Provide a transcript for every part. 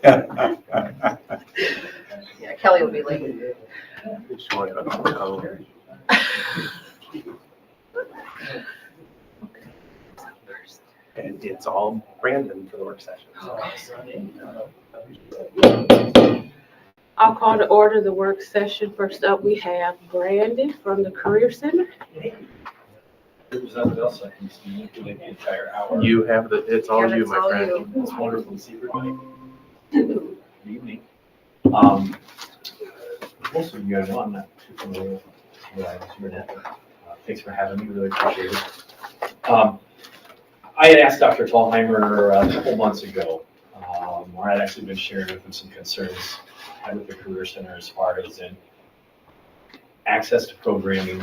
Yeah, Kelly will be late. And it's all Brandon for the work session. I'll call to order the work session. First up, we have Brandon from the Career Center. There's nothing else I can see for the entire hour. You have it's all Yeah, you, it's my all friend. you. It's wonderful to see everybody. Good evening. Most of you guys know I'm not too familiar with what I was here at. Thanks for having me, really appreciate it. I had asked Dr. Tallheimer a couple months ago, where I'd actually been sharing with him some concerns I had with the Career Center as far as in access to programming,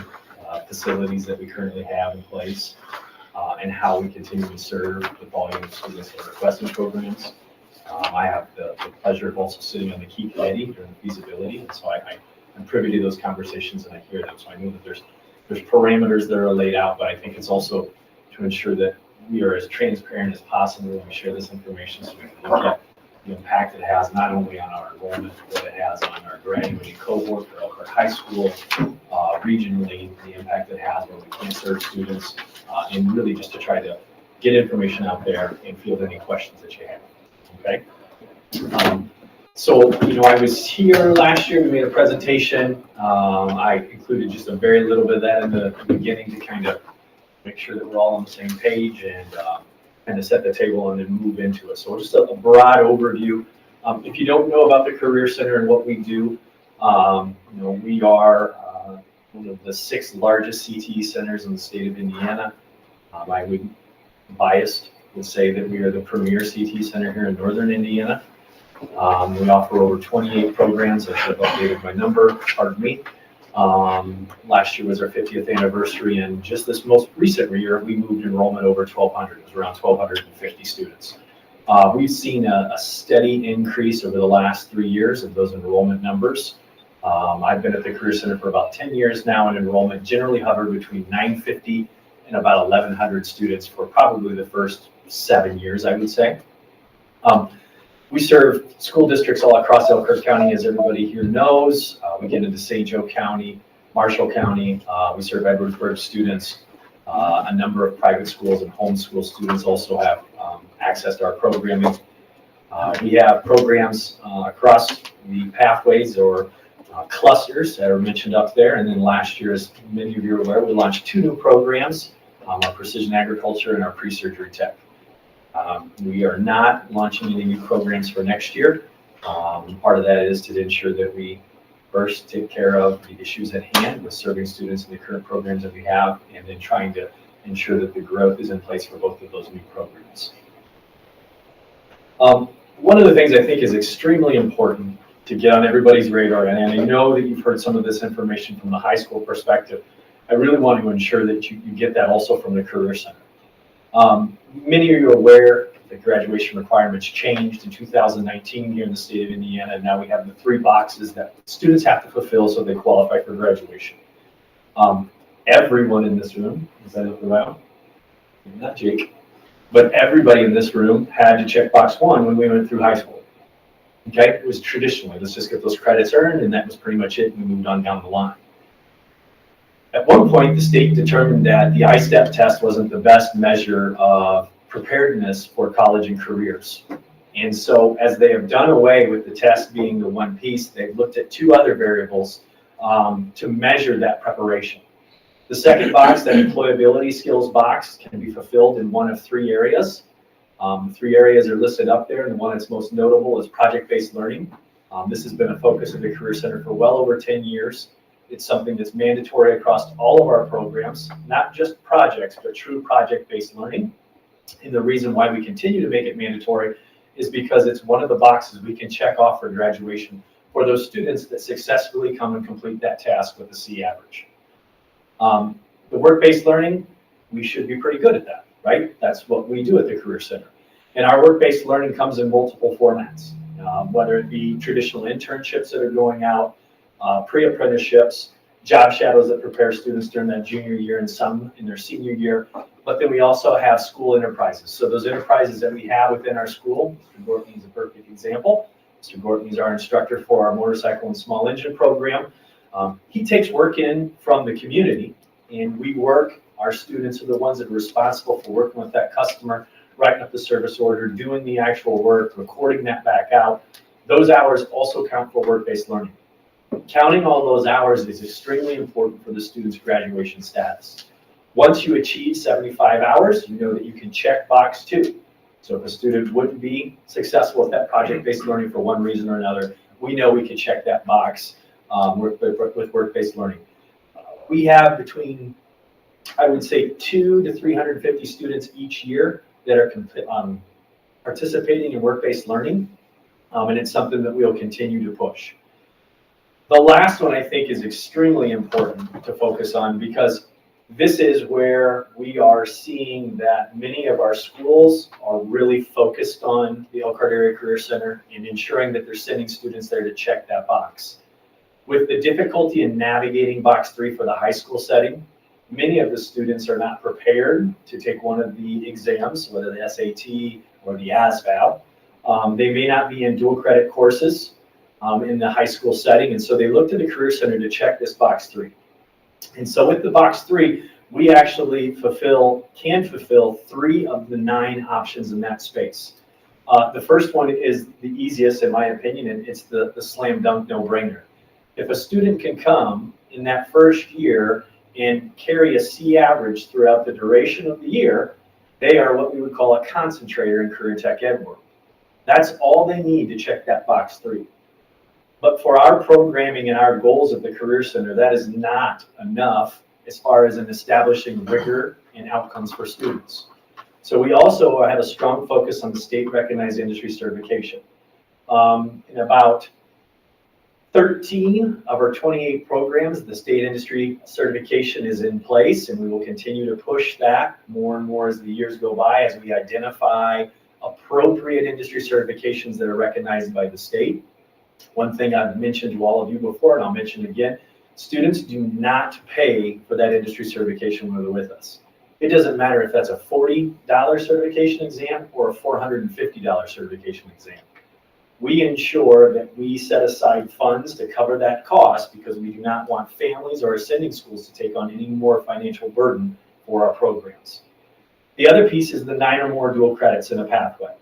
facilities that we currently have in place, and how we continue to serve the volume of students that are requesting programs. I have the pleasure of also sitting on the key committee during the feasibility, and so I'm privy to those conversations and I hear them. So I know that there's parameters that are laid out, but I think it's also to ensure that we are as transparent as possible when we share this information, so we can look at the impact it has not only on our enrollment, but what it has on our graduating cohort for Elkhart High School, regionally, the impact it has when we can serve students, and really just to try to get information out there and field any questions that you have. Okay. So, I was here last year, we made a presentation. I included just a very little bit of that in the beginning to kind of make sure that we're all on the same page and kind of set the table and then move into it. So just a broad overview. If you don't know about the Career Center and what we do, we are one of the 6 largest CTE centers in the state of Indiana. I would biased would say that we are the premier CTE center here in northern Indiana. We offer over 28 programs. I should have updated my number, pardon me. Last year was our 50th anniversary, and just this most recent year, we moved enrollment over 1,200. It was around 1,250 students. We've seen a steady increase over the last 3 years of those enrollment numbers. I've been at the Career Center for about 10 years now, and enrollment generally hovered between 950 and about 1,100 students for probably the first 7 years, I would say. We serve school districts all across Elkhart County, as everybody here knows. We get into St. Joe County, Marshall County. We serve Edwardsburg students. A number of private schools and homeschool students also have access to our programming. We have programs across the pathways or clusters that are mentioned up there. And then last year, as many of you are aware, we launched 2 new programs, our precision agriculture and our pre-surgery tech. We are not launching any new programs for next year. Part of that is to ensure that we first take care of the issues at hand with serving students in the current programs that we have, and then trying to ensure that the growth is in place for both of those new programs. One of the things I think is extremely important to get on everybody's radar, and I know that you've heard some of this information from the high school perspective, I really want to ensure that you get that also from the Career Center. Many of you are aware that graduation requirements changed in 2019 here in the state of Indiana, and now we have the 3 boxes that students have to fulfill so they qualify for graduation. Everyone in this room, is that it around? Not Jake, but everybody in this room had to check box 1 when we went through high school. Okay, it was traditionally, let's just get those credits earned, and that was pretty much it, and we moved on down the line. At one point, the state determined that the I-STEP test wasn't the best measure of preparedness for college and careers. And so as they have done away with the test being the one piece, they've looked at 2 other variables to measure that preparation. The second box, that employability skills box, can be fulfilled in one of 3 areas. 3 areas are listed up there, and the one that's most notable is project-based learning. This has been a focus of the Career Center for well over 10 years. It's something that's mandatory across all of our programs, not just projects, but true project-based learning. And the reason why we continue to make it mandatory is because it's one of the boxes we can check off for graduation for those students that successfully come and complete that task with a C average. The work-based learning, we should be pretty good at that, right? That's what we do at the Career Center. And our work-based learning comes in multiple formats, whether it be traditional internships that are going out, pre-apprenticeships, job shadows that prepare students during that junior year and some in their senior year. But then we also have school enterprises. So those enterprises that we have within our school, Mr. Gortney is a perfect example. Mr. Gortney is our instructor for our motorcycle and small engine program. He takes work in from the community, and we work, our students are the ones that are responsible for working with that customer, writing up the service order, doing the actual work, recording that back out. Those hours also count for work-based learning. Counting all those hours is extremely important for the student's graduation status. Once you achieve 75 hours, you know that you can check box 2. So if a student wouldn't be successful with that project-based learning for one reason or another, we know we can check that box with work-based learning. We have between, I would say, 200 to 350 students each year that are participating in work-based learning, and it's something that we'll continue to push. The last one I think is extremely important to focus on, because this is where we are seeing that many of our schools are really focused on the Elkhart Area Career Center and ensuring that they're sending students there to check that box. With the difficulty in navigating box 3 for the high school setting, many of the students are not prepared to take one of the exams, whether the SAT or the ASVAB. They may not be in dual credit courses in the high school setting, and so they look to the Career Center to check this box 3. And so with the box 3, we actually can fulfill 3 of the 9 options in that space. The first one is the easiest, in my opinion, and it's the slam dunk no-brainer. If a student can come in that first year and carry a C average throughout the duration of the year, they are what we would call a concentrator in career tech ed world. That's all they need to check that box 3. But for our programming and our goals at the Career Center, that is not enough as far as in establishing rigor and outcomes for students. So we also have a strong focus on the state recognized industry certification. In about 13 of our 28 programs, the state industry certification is in place, and we will continue to push that more and more as the years go by, as we identify appropriate industry certifications that are recognized by the state. One thing I've mentioned to all of you before, and I'll mention again, students do not pay for that industry certification when they're with us. It doesn't matter if that's a $40 certification exam or a $450 certification exam. We ensure that we set aside funds to cover that cost, because we do not want families or ascending schools to take on any more financial burden for our programs. The other piece is the 9 or more dual credits in a pathway.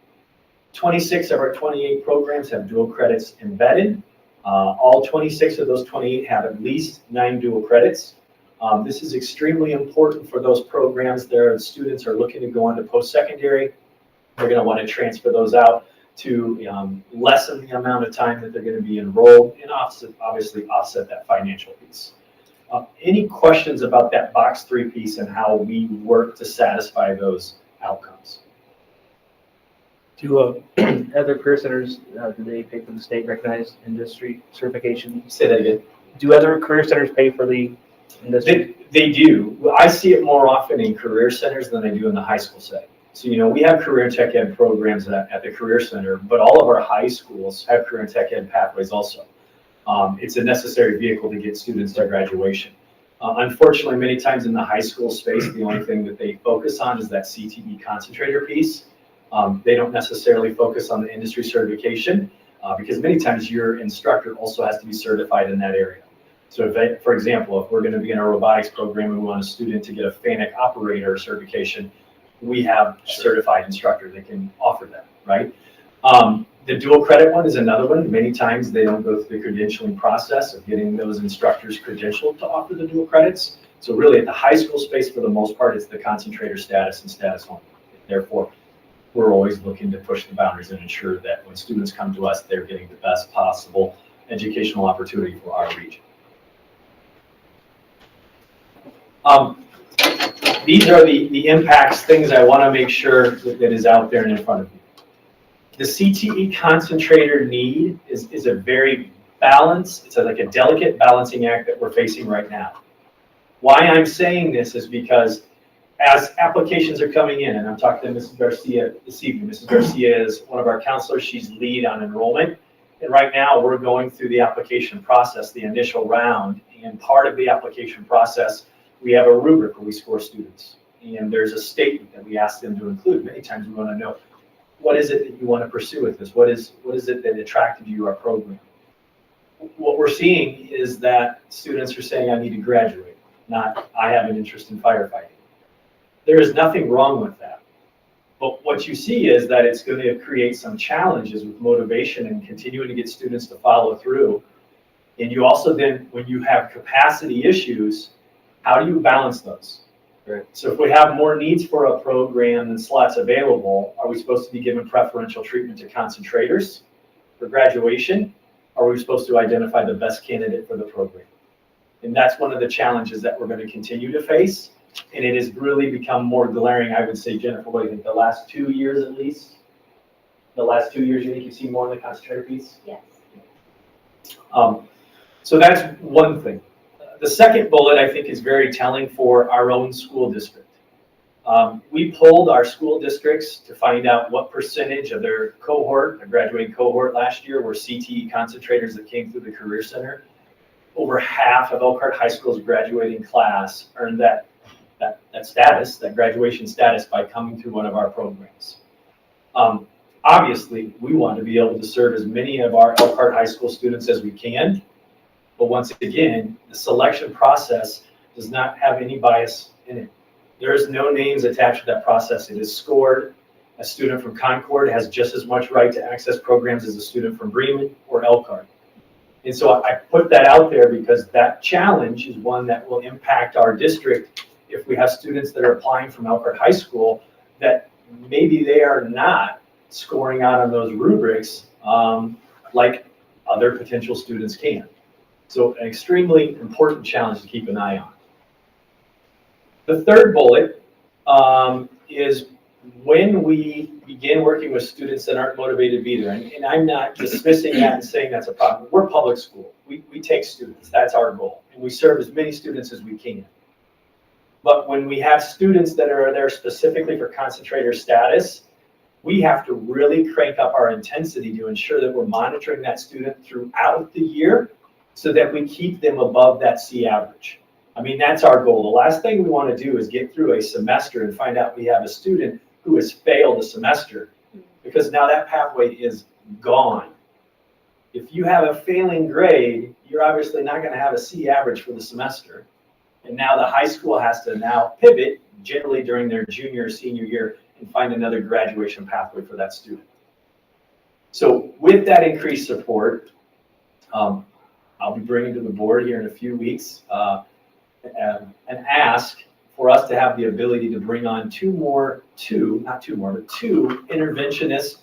26 of our 28 programs have dual credits embedded. All 26 of those 28 have at least 9 dual credits. This is extremely important for those programs. Their students are looking to go on to post-secondary. They're going to want to transfer those out to lessen the amount of time that they're going to be enrolled, and obviously offset that financial piece. Any questions about that box 3 piece and how we work to satisfy those outcomes? Do other career centers, do they pay for the state recognized industry certification? Say that again. Do other career centers pay for the industry? They do. Well, I see it more often in career centers than I do in the high school setting. So, we have career tech ed programs at the Career Center, but all of our high schools have career tech ed pathways also. It's a necessary vehicle to get students to graduation. Unfortunately, many times in the high school space, the only thing that they focus on is that CTE concentrator piece. They don't necessarily focus on the industry certification, because many times your instructor also has to be certified in that area. So if, for example, if we're going to be in a robotics program and we want a student to get a FANUC operator certification, we have a certified instructor that can offer that, right? The dual credit one is another one. Many times they don't go through the credentialing process of getting those instructors credentialed to offer the dual credits. So really at the high school space, for the most part, it's the concentrator status and status only. Therefore, we're always looking to push the boundaries and ensure that when students come to us, they're getting the best possible educational opportunity for our region. These are the impacts, things I want to make sure that is out there and in front of you. The CTE concentrator need is a very balanced, it's like a delicate balancing act that we're facing right now. Why I'm saying this is because as applications are coming in, and I'm talking to Mrs. Garcia this evening. Mrs. Garcia is one of our counselors. She's lead on enrollment. And right now, we're going through the application process, the initial round, and part of the application process, we have a rubric where we score students. And there's a statement that we ask them to include. Many times we want to know, what is it that you want to pursue with this? What is it that attracted you to our program? What we're seeing is that students are saying, I need to graduate, not I have an interest in firefighting. There is nothing wrong with that. But what you see is that it's going to create some challenges with motivation and continuing to get students to follow through. And you also then, when you have capacity issues, how do you balance those? Right. So if we have more needs for a program than slots available, are we supposed to be giving preferential treatment to concentrators for graduation? Or are we supposed to identify the best candidate for the program? And that's one of the challenges that we're going to continue to face. And it has really become more glaring, I would say, Jennifer, what do you think, the last 2 years at least? The last 2 years, you think you've seen more in the concentrator piece? Yes. So that's one thing. The second bullet, I think, is very telling for our own school district. We polled our school districts to find out what percentage of their cohort, their graduating cohort last year, were CTE concentrators that came through the Career Center. Over half of Elkhart High School's graduating class earned that status, that graduation status, by coming through one of our programs. Obviously, we want to be able to serve as many of our Elkhart High School students as we can. But once again, the selection process does not have any bias in it. There is no names attached to that process. It is scored. A student from Concord has just as much right to access programs as a student from Bremen or Elkhart. And so I put that out there because that challenge is one that will impact our district if we have students that are applying from Elkhart High School that maybe they are not scoring out on those rubrics like other potential students can. So an extremely important challenge to keep an eye on. The third bullet is when we begin working with students that aren't motivated either, and I'm not dismissing that and saying that's a problem. We're public school. We take students. That's our goal. And we serve as many students as we can. But when we have students that are there specifically for concentrator status, we have to really crank up our intensity to ensure that we're monitoring that student throughout the year so that we keep them above that C average. I mean, that's our goal. The last thing we want to do is get through a semester and find out we have a student who has failed a semester, because now that pathway is gone. If you have a failing grade, you're obviously not going to have a C average for the semester. And now the high school has to now pivot, generally during their junior or senior year, and find another graduation pathway for that student. So with that increased support, I'll be bringing to the board here in a few weeks an ask for us to have the ability to bring on two interventionists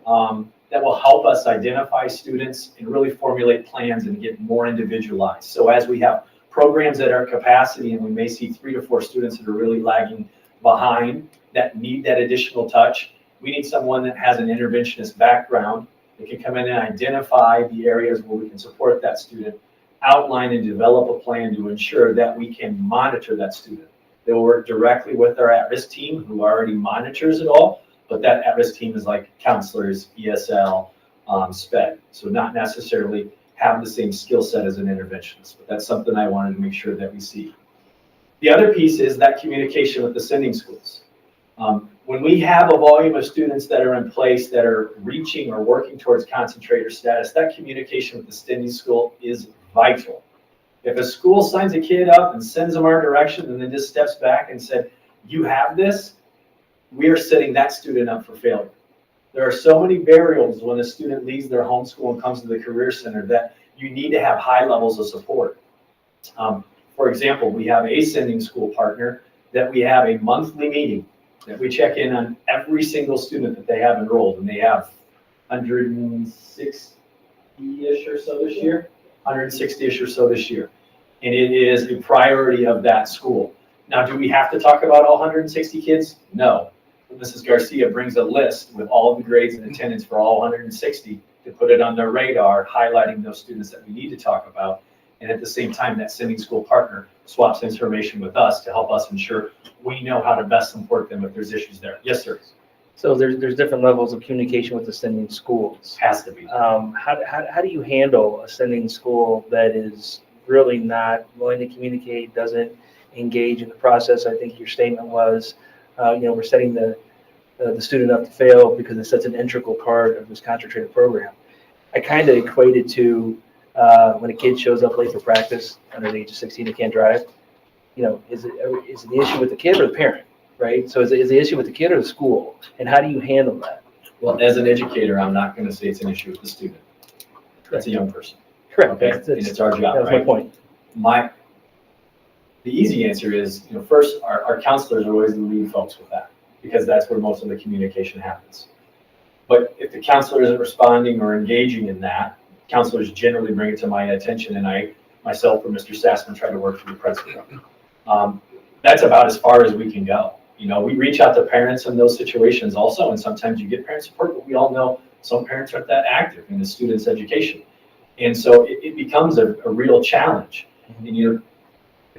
that will help us identify students and really formulate plans and get more individualized. So as we have programs at our capacity and we may see 3 to 4 students that are really lagging behind that need that additional touch, we need someone that has an interventionist background that can come in and identify the areas where we can support that student, outline and develop a plan to ensure that we can monitor that student. They will work directly with our at-risk team who already monitors it all, but that at-risk team is like counselors, ESL, SPED, so not necessarily have the same skill set as an interventionist, but that's something I wanted to make sure that we see. The other piece is that communication with the sending schools. When we have a volume of students that are in place that are reaching or working towards concentrator status, that communication with the sending school is vital. If a school signs a kid up and sends them our direction and then just steps back and said, you have this, we are setting that student up for failure. There are so many variables when a student leaves their home school and comes to the Career Center that you need to have high levels of support. For example, we have a sending school partner that we have a monthly meeting that we check in on every single student that they have enrolled, and they have 160-ish or so this year, 160-ish or so this year. And it is a priority of that school. Now, do we have to talk about all 160 kids? No. But Mrs. Garcia brings a list with all of the grades and attendance for all 160 to put it on their radar, highlighting those students that we need to talk about. And at the same time, that sending school partner swaps information with us to help us ensure we know how to best support them if there's issues there. Yes, sir. So there's different levels of communication with the sending schools. Has to be. How do you handle a sending school that is really not willing to communicate, doesn't engage in the process? I think your statement was, we're setting the student up to fail because it's such an integral part of this concentrated program. I kind of equate it to when a kid shows up late for practice under the age of 16 and can't drive. Is it the issue with the kid or the parent, right? So is the issue with the kid or the school? And how do you handle that? Well, as an educator, I'm not going to say it's an issue with the student. That's a young person. Correct. Okay, That's, and it's our job, that was right? my point. The easy answer is, first, our counselors are always the lead folks with that, because that's where most of the communication happens. But if the counselor isn't responding or engaging in that, counselors generally bring it to my attention, and I, myself or Mr. Sassman, try to work through the principal. That's about as far as we can go. We reach out to parents in those situations also, and sometimes you get parent support, but we all know some parents aren't that active in the student's education. And so it becomes a real challenge. And the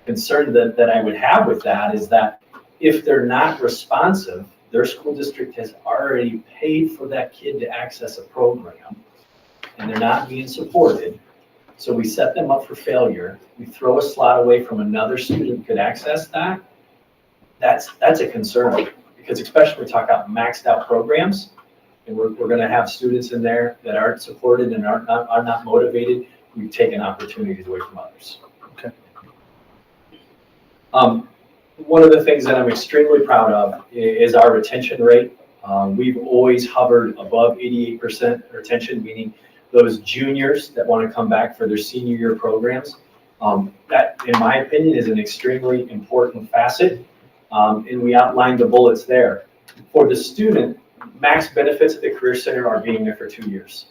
concern that I would have with that is that if they're not responsive, their school district has already paid for that kid to access a program, and they're not being supported. So we set them up for failure. We throw a slot away from another student who could access that. That's a concern, because especially we talk about maxed out programs, and we're going to have students in there that aren't supported and are not motivated. We've taken opportunities away from others. Okay. One of the things that I'm extremely proud of is our retention rate. We've always hovered above 88% retention, meaning those juniors that want to come back for their senior year programs. That, in my opinion, is an extremely important facet, and we outlined the bullets there. For the student, max benefits at the Career Center are being there for 2 years.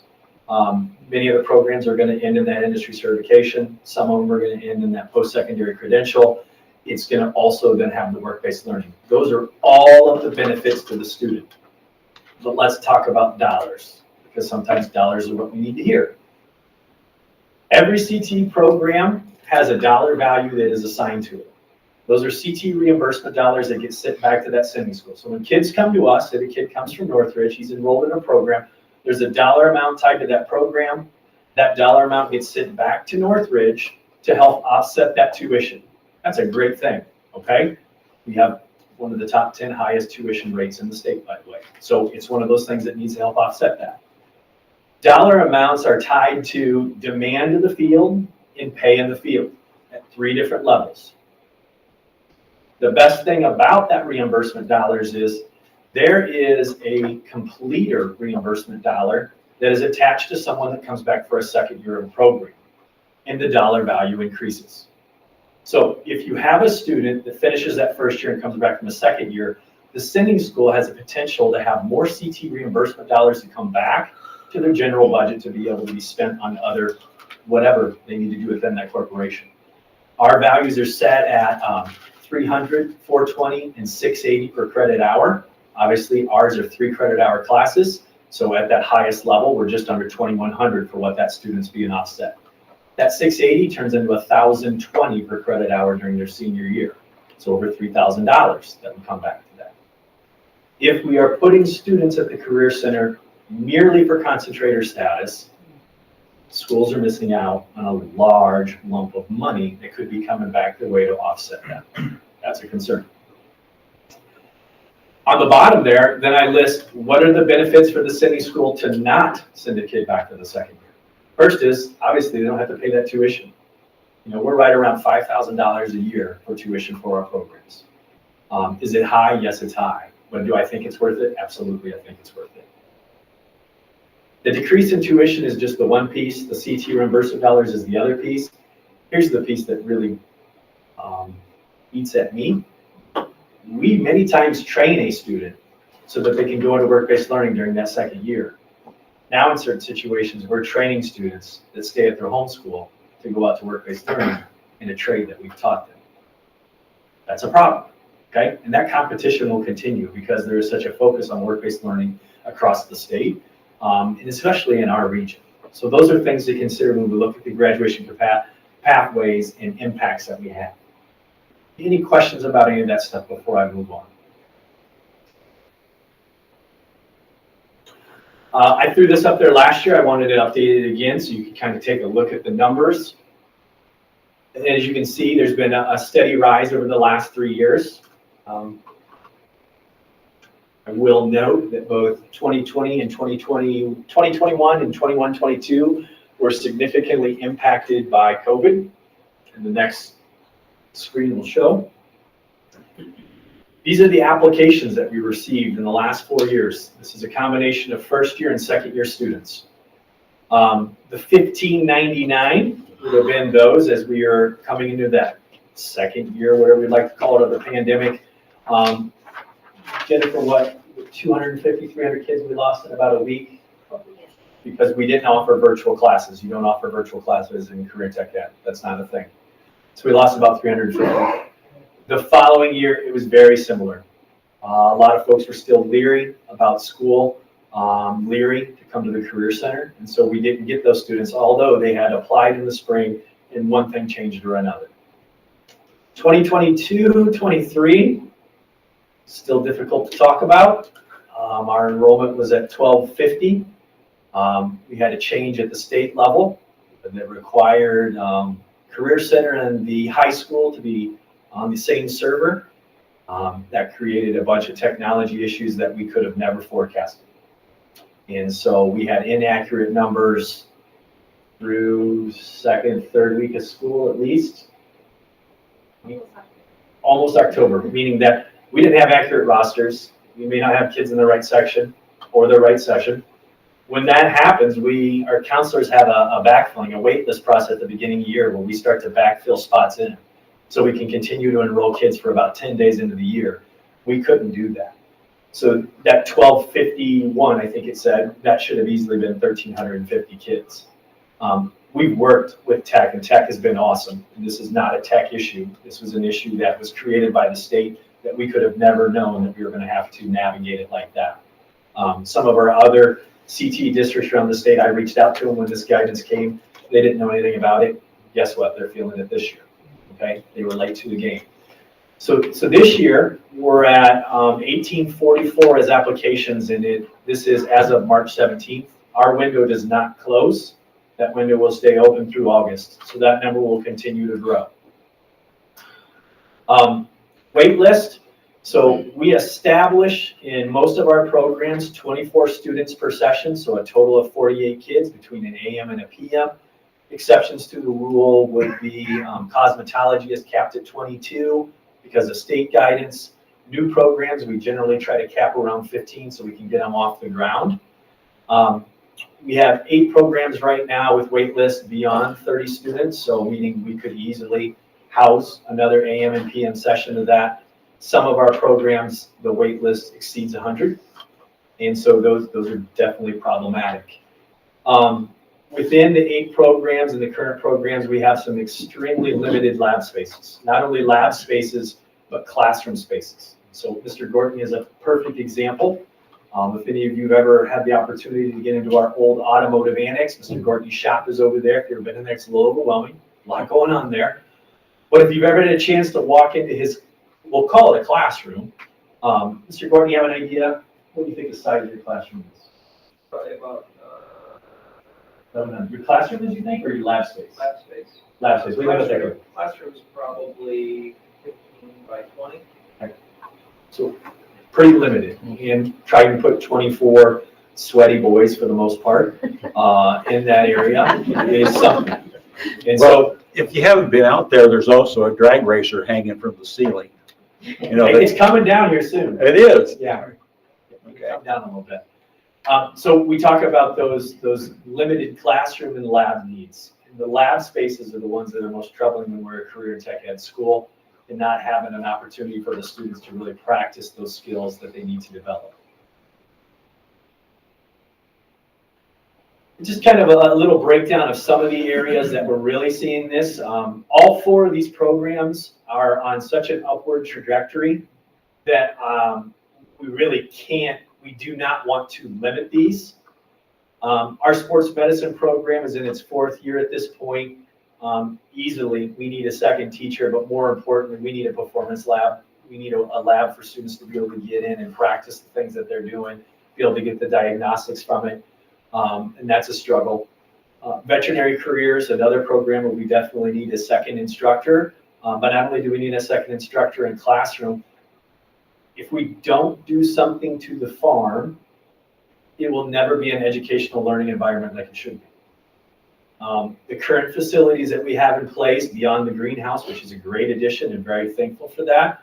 Many of the programs are going to end in that industry certification. Some of them are going to end in that post-secondary credential. It's going to also then have the work-based learning. Those are all of the benefits to the student. But let's talk about dollars, because sometimes dollars are what we need to hear. Every CT program has a dollar value that is assigned to it. Those are CT reimbursement dollars that get sent back to that sending school. So when kids come to us, say the kid comes from Northridge, he's enrolled in a program, there's a dollar amount tied to that program. That dollar amount gets sent back to Northridge to help offset that tuition. That's a great thing, okay? We have one of the top 10 highest tuition rates in the state, by the way. So it's one of those things that needs to help offset that. Dollar amounts are tied to demand in the field and pay in the field at 3 different levels. The best thing about that reimbursement dollars is there is a completer reimbursement dollar that is attached to someone that comes back for a second year of the program, and the dollar value increases. So if you have a student that finishes that first year and comes back from a second year, the sending school has a potential to have more CT reimbursement dollars to come back to their general budget to be able to be spent on other whatever they need to do within that corporation. Our values are set at 300, 420, and 680 per credit hour. Obviously, ours are 3 credit hour classes. So at that highest level, we're just under 2,100 for what that student's being offset. That 680 turns into 1,020 per credit hour during their senior year. So over $3,000 that would come back to that. If we are putting students at the Career Center merely for concentrator status, schools are missing out on a large lump of money that could be coming back their way to offset that. That's a concern. On the bottom there, then I list what are the benefits for the sending school to not send a kid back to the second year. First is, obviously, they don't have to pay that tuition. We're right around $5,000 a year for tuition for our programs. Is it high? Yes, it's high. But do I think it's worth it? Absolutely, I think it's worth it. The decrease in tuition is just the one piece. The CT reimbursement dollars is the other piece. Here's the piece that really eats at me. We many times train a student so that they can go into work-based learning during that second year. Now in certain situations, we're training students that stay at their home school to go out to work-based learning in a trade that we've taught them. That's a problem, okay? And that competition will continue because there is such a focus on work-based learning across the state, and especially in our region. So those are things to consider when we look at the graduation pathways and impacts that we have. Any questions about any of that stuff before I move on? I threw this up there last year. I wanted it updated again so you can kind of take a look at the numbers. And as you can see, there's been a steady rise over the last 3 years. I will note that both 2020 and 2021 and 21-22 were significantly impacted by COVID. And the next screen will show. These are the applications that we received in the last 4 years. This is a combination of first year and second year students. The 1599 would have been those as we are coming into that second year, whatever we'd like to call it, of the pandemic. Jennifer, what, 250, 300 kids we lost in about a week? Because we didn't offer virtual classes. You don't offer virtual classes in career tech ed. That's not a thing. So we lost about 350. The following year, it was very similar. A lot of folks were still leery about school, leery to come to the Career Center. And so we didn't get those students, although they had applied in the spring and one thing changed or another. 2022-23, still difficult to talk about. Our enrollment was at 1250. We had a change at the state level that required Career Center and the high school to be on the same server. That created a bunch of technology issues that we could have never forecasted. And so we had inaccurate numbers through second, third week of school at least. Almost October, meaning that we didn't have accurate rosters. We may not have kids in the right section or the right session. When that happens, our counselors have a backfilling, a wait list process at the beginning of the year where we start to backfill spots in so we can continue to enroll kids for about 10 days into the year. We couldn't do that. So that 1251, I think it said, that should have easily been 1,350 kids. We've worked with tech, and tech has been awesome. And this is not a tech issue. This was an issue that was created by the state that we could have never known that we were going to have to navigate it like that. Some of our other CT districts around the state, I reached out to them when this guidance came. They didn't know anything about it. Guess what? They're feeling it this year. Okay, they were late to the game. So this year we're at 1844 as applications, and this is as of March 17th. Our window does not close. That window will stay open through August. So that number will continue to grow. Wait list. So we establish in most of our programs 24 students per session, so a total of 48 kids between an AM and a PM. Exceptions to the rule would be cosmetology is capped at 22 because of state guidance. New programs, we generally try to cap around 15 so we can get them off the ground. We have 8 programs right now with wait lists beyond 30 students, so meaning we could easily house another AM and PM session of that. Some of our programs, the wait list exceeds 100, and so those are definitely problematic. Within the 8 programs and the current programs, we have some extremely limited lab spaces. Not only lab spaces, but classroom spaces. So Mr. Gorton is a perfect example. If any of you have ever had the opportunity to get into our old automotive annex, Mr. Gorton's shop is over there. If you've ever been in there, it's a little overwhelming. A lot going on there. But if you've ever had a chance to walk into his, we'll call it a classroom. Mr. Gorton, you have an idea? What do you think the size of your classroom is? Probably about Your classroom, as you think, or your lab space? lab space. Lab space. What do you think about that? Classroom's probably 15 by 20. So pretty limited. And trying to put 24 sweaty boys for the most part in that area is something. And Well, if you haven't been out there, there's also a drag racer hanging from the ceiling. You know, it's coming down here soon. it is. Yeah. Come down a little bit. So we talk about those limited classroom and lab needs. And the lab spaces are the ones that are most troubling when we're a career tech ed school and not having an opportunity for the students to really practice those skills that they need to develop. Just kind of a little breakdown of some of the areas that we're really seeing this. All 4 of these programs are on such an upward trajectory that we do not want to limit these. Our sports medicine program is in its 4th year at this point. Easily, we need a second teacher, but more importantly, we need a performance lab. We need a lab for students to be able to get in and practice the things that they're doing. be able to get the diagnostics from it, and that's a struggle. Veterinary careers, another program where we definitely need a second instructor, but not only do we need a second instructor in classroom, if we don't do something to the farm, it will never be an educational learning environment like it should be. The current facilities that we have in place beyond the greenhouse, which is a great addition and very thankful for that,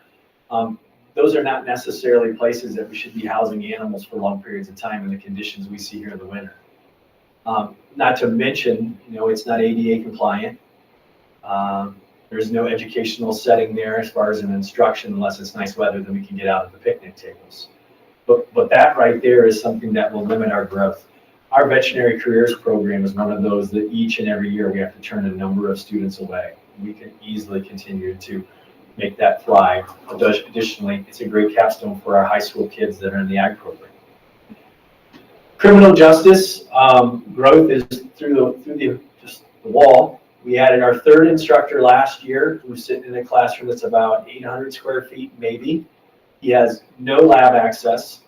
those are not necessarily places that we should be housing animals for long periods of time in the conditions we see here in the winter. Not to mention, it's not ADA compliant. There's no educational setting there as far as an instruction, unless it's nice weather, then we can get out of the picnic tables. But that right there is something that will limit our growth. Our veterinary careers program is one of those that each and every year we have to turn a number of students away. We can easily continue to make that thrive. Additionally, it's a great capstone for our high school kids that are in the ag program. Criminal justice growth is through the wall. We added our third instructor last year, who's sitting in a classroom that's about 800 square feet, maybe. He has no lab access.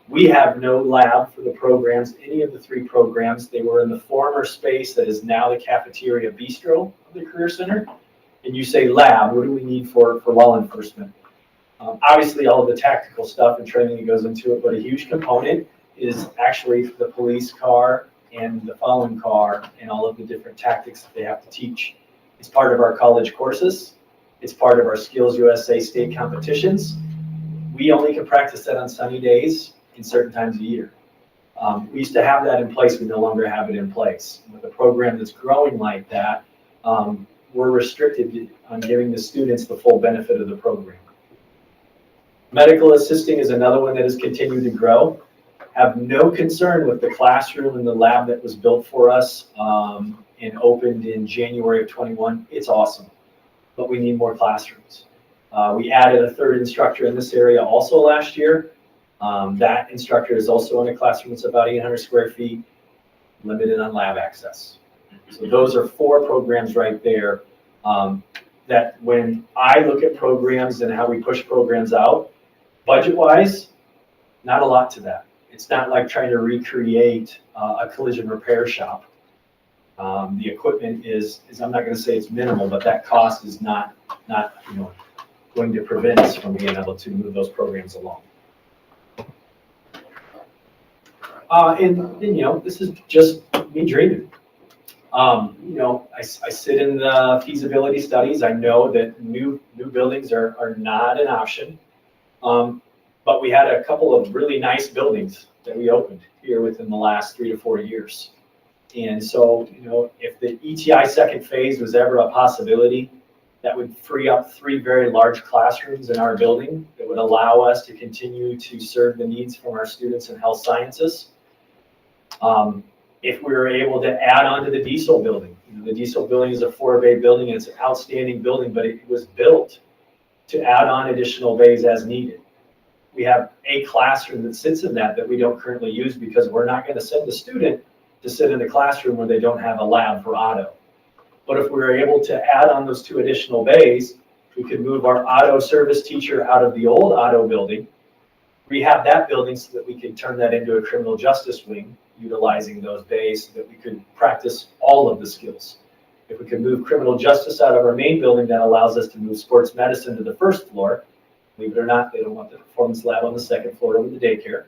We have no lab for the programs, any of the three programs. They were in the former space that is now the cafeteria bistro of the Career Center. And you say lab, what do we need for law enforcement? Obviously, all of the tactical stuff and training that goes into it, but a huge component is actually the police car and the following car and all of the different tactics that they have to teach. It's part of our college courses. It's part of our Skills USA state competitions. We only can practice that on sunny days in certain times a year. We used to have that in place. We no longer have it in place. With a program that's growing like that, we're restricted on giving the students the full benefit of the program. Medical assisting is another one that has continued to grow. Have no concern with the classroom and the lab that was built for us and opened in January of 21. It's awesome, but we need more classrooms. We added a third instructor in this area also last year. That instructor is also in a classroom that's about 800 square feet, limited on lab access. So those are 4 programs right there that when I look at programs and how we push programs out, budget-wise, not a lot to that. It's not like trying to recreate a collision repair shop. The equipment is I'm not going to say it's minimal, but that cost is not going to prevent us from being able to move those programs along. And this is just me dreaming. I sit in the feasibility studies. I know that new buildings are not an option. But we had a couple of really nice buildings that we opened here within the last 3 to 4 years. And so, if the ETI second phase was ever a possibility, that would free up 3 very large classrooms in our building that would allow us to continue to serve the needs from our students in health sciences. If we were able to add on to the diesel building, the diesel building is a 4-bay building, and it's an outstanding building, but it was built to add on additional bays as needed. We have a classroom that sits in that we don't currently use because we're not going to send the student to sit in the classroom where they don't have a lab for auto. But if we were able to add on those 2 additional bays, we could move our auto service teacher out of the old auto building, rehab that building so that we could turn that into a criminal justice wing, utilizing those bays so that we could practice all of the skills. If we could move criminal justice out of our main building, that allows us to move sports medicine to the first floor. Believe it or not, they don't want the performance lab on the second floor over the daycare.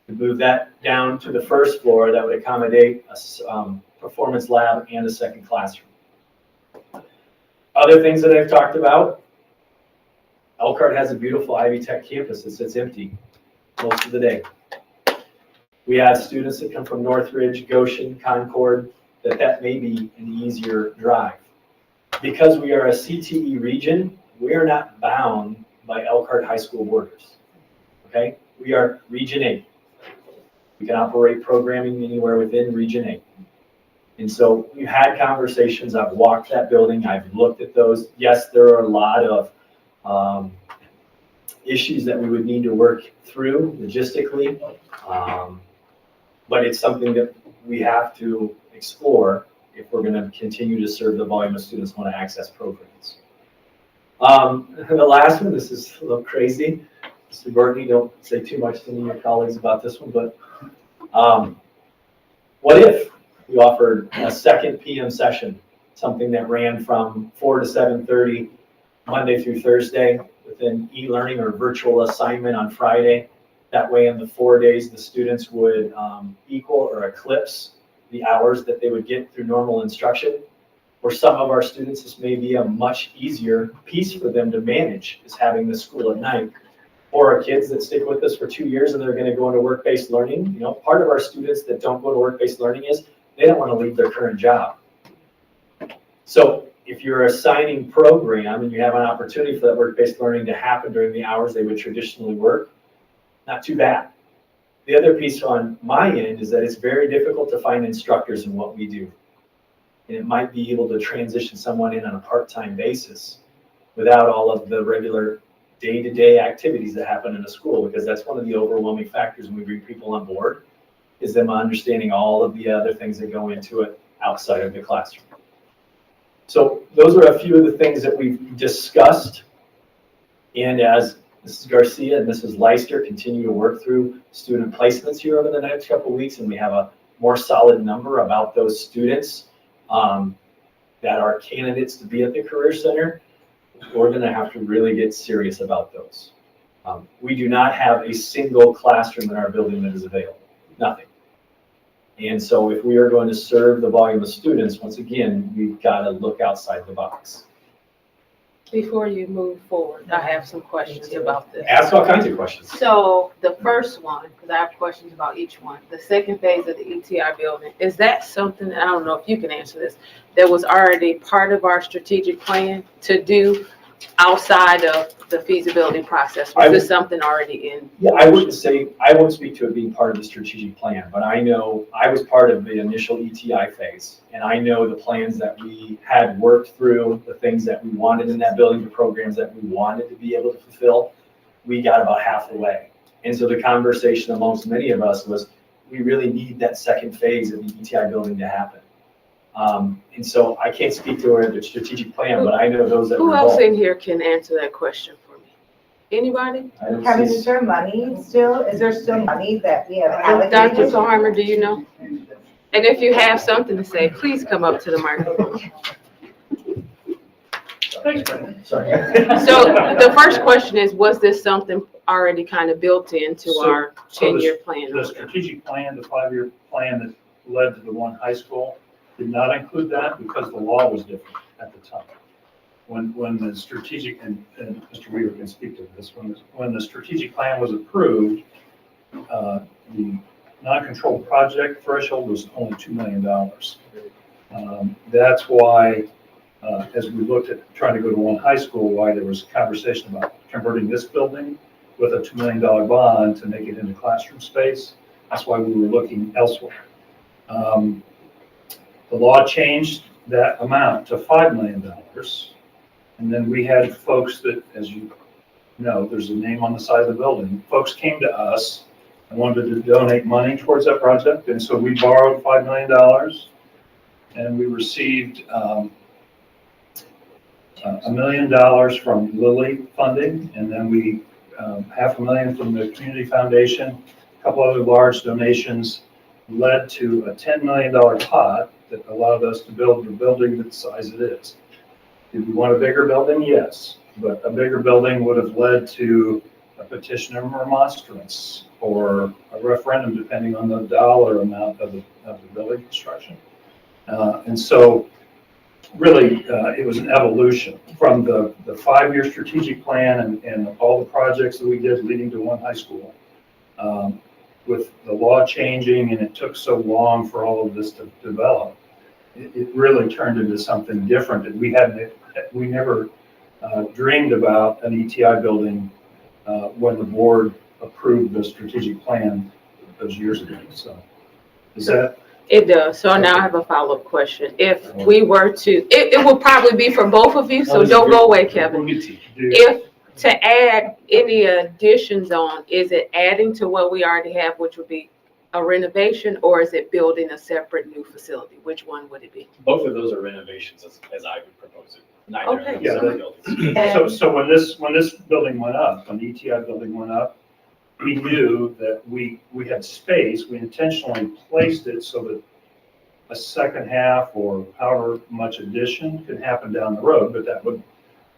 To move that down to the first floor, that would accommodate a performance lab and a second classroom. Other things that I've talked about, Elkhart has a beautiful Ivy Tech campus that sits empty most of the day. We have students that come from Northridge, Goshen, Concord, that may be an easier drive. Because we are a CTE region, we are not bound by Elkhart High School borders, okay? We are Region 8. We can operate programming anywhere within Region 8. And so we've had conversations, I've walked that building, I've looked at those. Yes, there are a lot of issues that we would need to work through logistically, but it's something that we have to explore if we're going to continue to serve the volume of students who want to access programs. The last one, this is a little crazy. Mr. Gordy, don't say too much to any of your colleagues about this one, but what if we offered a second PM session, something that ran from 4 to 7:30, Monday through Thursday, with an e-learning or virtual assignment on Friday? That way, in the 4 days, the students would equal or eclipse the hours that they would get through normal instruction. For some of our students, this may be a much easier piece for them to manage, is having the school at night. For our kids that stick with us for 2 years and they're going to go into work-based learning, you know, part of our students that don't go to work-based learning is they don't want to leave their current job. So if you're assigning program and you have an opportunity for that work-based learning to happen during the hours they would traditionally work, not too bad. The other piece on my end is that it's very difficult to find instructors in what we do. And it might be able to transition someone in on a part-time basis without all of the regular day-to-day activities that happen in a school, because that's one of the overwhelming factors when we bring people on board, is them understanding all of the other things that go into it outside of the classroom. So those are a few of the things that we've discussed. And as Mrs. Garcia and Mrs. Leister continue to work through student placements here over the next couple of weeks, and we have a more solid number about those students that are candidates to be at the Career Center, we're going to have to really get serious about those. We do not have a single classroom in our building that is available, nothing. And so if we are going to serve the volume of students, once again, we've got to look outside the box. Before you move forward, I have some questions about this. Ask all kinds of questions. So the first one, because I have questions about each one, the second phase of the ETI building, is that something, I don't know if you can answer this, that was already part of our strategic plan to do outside of the feasibility process? Was this something already in? Yeah, I wouldn't speak to it being part of the strategic plan, but I know I was part of the initial ETI phase, and I know the plans that we had worked through, the things that we wanted in that building, the programs that we wanted to be able to fulfill. We got about half the way. And so the conversation amongst many of us was, we really need that second phase of the ETI building to happen. And so I can't speak to the strategic plan, but I know those that were Who else involved. in here can answer that question for me? Anybody? I don't Kevin, see- is there money still? Is there still money that we have Dr. allocated? Farmer, do you know? And if you have something to say, please come up to the microphone. Sorry. So the first question is, was this something already kind of built into our So the- 10-year plan? The strategic plan, the 5-year plan that led to the one high school did not include that because the law was different at the time. When the strategic, and Mr. Weaver can speak to this, when the strategic plan was approved, the non-controlled project threshold was only $2 million. That's why, as we looked at trying to go to one high school, why there was conversation about converting this building with a $2 million bond to make it into classroom space. That's why we were looking elsewhere. The law changed that amount to $5 million. And then we had folks that, as you know, there's a name on the side of the building. Folks came to us and wanted to donate money towards that project. And so we borrowed $5 million and we received $1 million from Lilly funding. And then we, $500,000 from the Community Foundation, a couple other large donations led to a $10 million pot that allowed us to build the building the size it is. Did we want a bigger building? Yes, but a bigger building would have led to a petition of remonstrance or a referendum, depending on the dollar amount of the building construction. And so really, it was an evolution from the 5-year strategic plan and all the projects that we did leading to one high school. With the law changing and it took so long for all of this to develop, it really turned into something different that we never dreamed about an ETI building when the board approved the strategic plan those years ago. So is that? It does. So now I have a follow-up question. If we were to, it will probably be for both of you, so don't go away, Kevin. If to add any additions on, is it adding to what we already have, which would be a renovation, or is it building a separate new facility? Which one would it be? Both of those are renovations as I would propose it. Neither Okay. of Yeah, those buildings. So when this building went up, when the ETI building went up, we knew that we had space, we intentionally placed it so that a second half or however much addition could happen down the road, but that would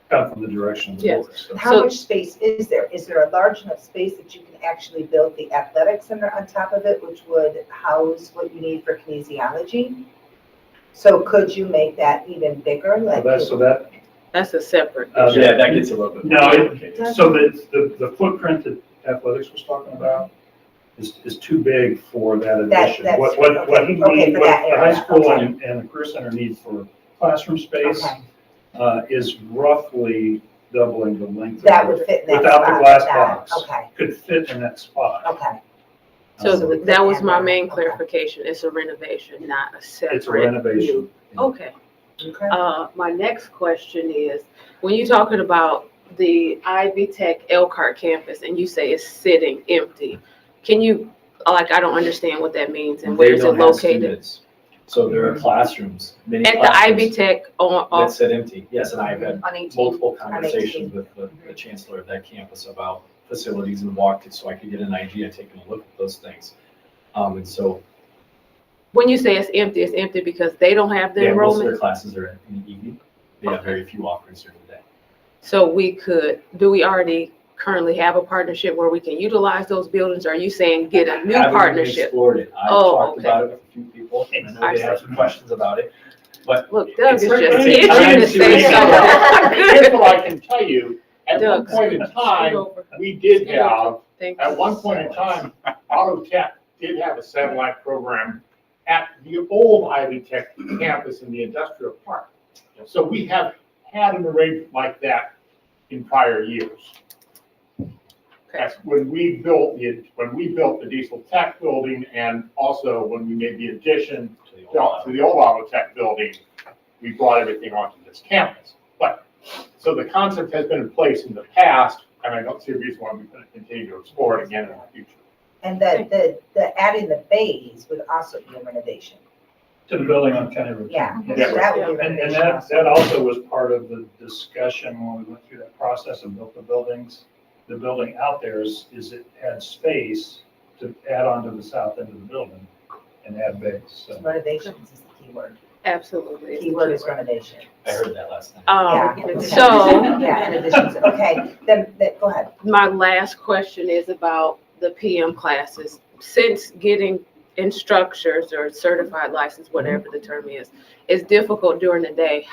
come from the direction of the Yes. board. So How So- much space is there? Is there a large enough space that you can actually build the athletic center on top of it, which would house what you need for kinesiology? So could you make that even bigger? Like, That's a separate. Yeah, that gets a little bit. No, more it- complicated. So the footprint that athletics was talking about is too big for that addition. that's- What okay, he okay, needs, for what that the high area, school okay. and the career center need for classroom space okay, is roughly doubling the length. that of would it. fit in that Without the spot, glass that- box. Okay, Could fit in that spot. okay. So So we that could was add my that. main Okay. clarification. It's a renovation, not a separate. It's a renovation. view. Okay. Okay. My next question is, when you're talking about the Ivy Tech Elkhart campus and you say it's sitting empty, can you, like, I don't understand what that means and where They is it don't have located? students. So there are classrooms, many At the Ivy classrooms Tech on, that off, sit empty. Yes, and I've had On 18. multiple On conversations 18. with the chancellor of that campus about facilities and walked it so I could get an idea, taking a look at those things. And so, when you say it's empty because they don't have the yeah, most of their enrollment? classes are in the evening. They have very few offerings during the day. So do we already currently have a partnership where we can utilize those buildings? Or are you saying get a new Haven't even partnership? explored it. I've Oh, talked okay. about it with a few people, and I know I they have see. some questions about it, but. Look, Doug is It's just gonna take itching time to to say make something. Here's what I can tell you, at one Doug, point in scoot time, over. we did Scoot over. have, Thank at you. one point in time, Auto Tech did have a satellite program at the old Ivy Tech campus in the industrial park. So we have had an arrangement like that in prior years. That's when we built the Diesel Tech building, and also when we made the addition to the old Auto Tech building, we brought everything onto this campus. But, so the concept has been in place in the past, and I don't see a reason why we couldn't continue to explore it again in the future. And the adding the bays would also be a renovation. To the building on County Road. Yeah, Yes. so that would be a And renovation that also. also was part of the discussion when we went through that process and built the buildings. The building out there is it had space to add on to the south end of the building and add bays, so. Renovations is the key word. Absolutely. Key word is renovation. I heard that last night. Yeah. So Yeah, in addition, okay, then, go ahead. my last question is about the PM classes. Since getting instructors or certified license, whatever the term is difficult during the day,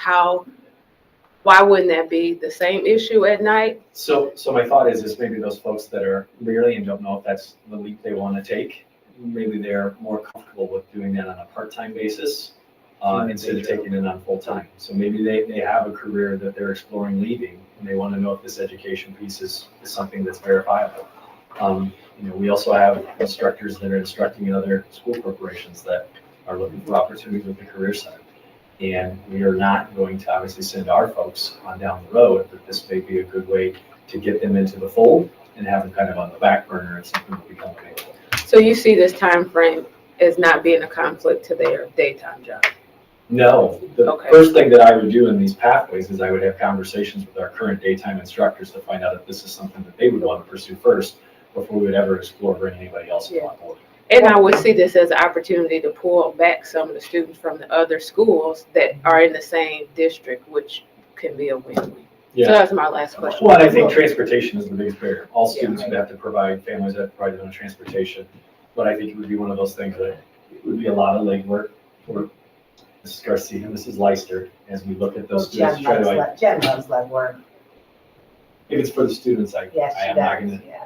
why wouldn't that be the same issue at night? So my thought is maybe those folks that are leery and don't know if that's the leap they want to take, maybe they're more comfortable with doing that on a part-time basis, instead of taking it on full-time. So maybe they have a career that they're exploring leaving, and they want to know if this education piece is something that's verifiable. We also have instructors that are instructing in other school corporations that are looking for opportunities with the Career Center. And we are not going to obviously send our folks on down the road, but this may be a good way to get them into the fold and have them kind of on the back burner and something will become available. So you see this time frame as not being a conflict to their daytime job? No, the Okay. first thing that I would do in these pathways is I would have conversations with our current daytime instructors to find out if this is something that they would want to pursue first before we would ever explore bringing anybody else on board. And I would see this as an opportunity to pull back some of the students from the other schools that are in the same district, which can be a win-win. So that's my last question. Well, and I think transportation is the biggest barrier. All students would have to provide, families have to provide their own transportation. But I think it would be one of those things that it would be a lot of legwork for Mrs. Garcia and Mrs. Leister as we look at Well, those students. Jen loves lead work. If it's for the students, I Yes, I she am not does, going to yeah.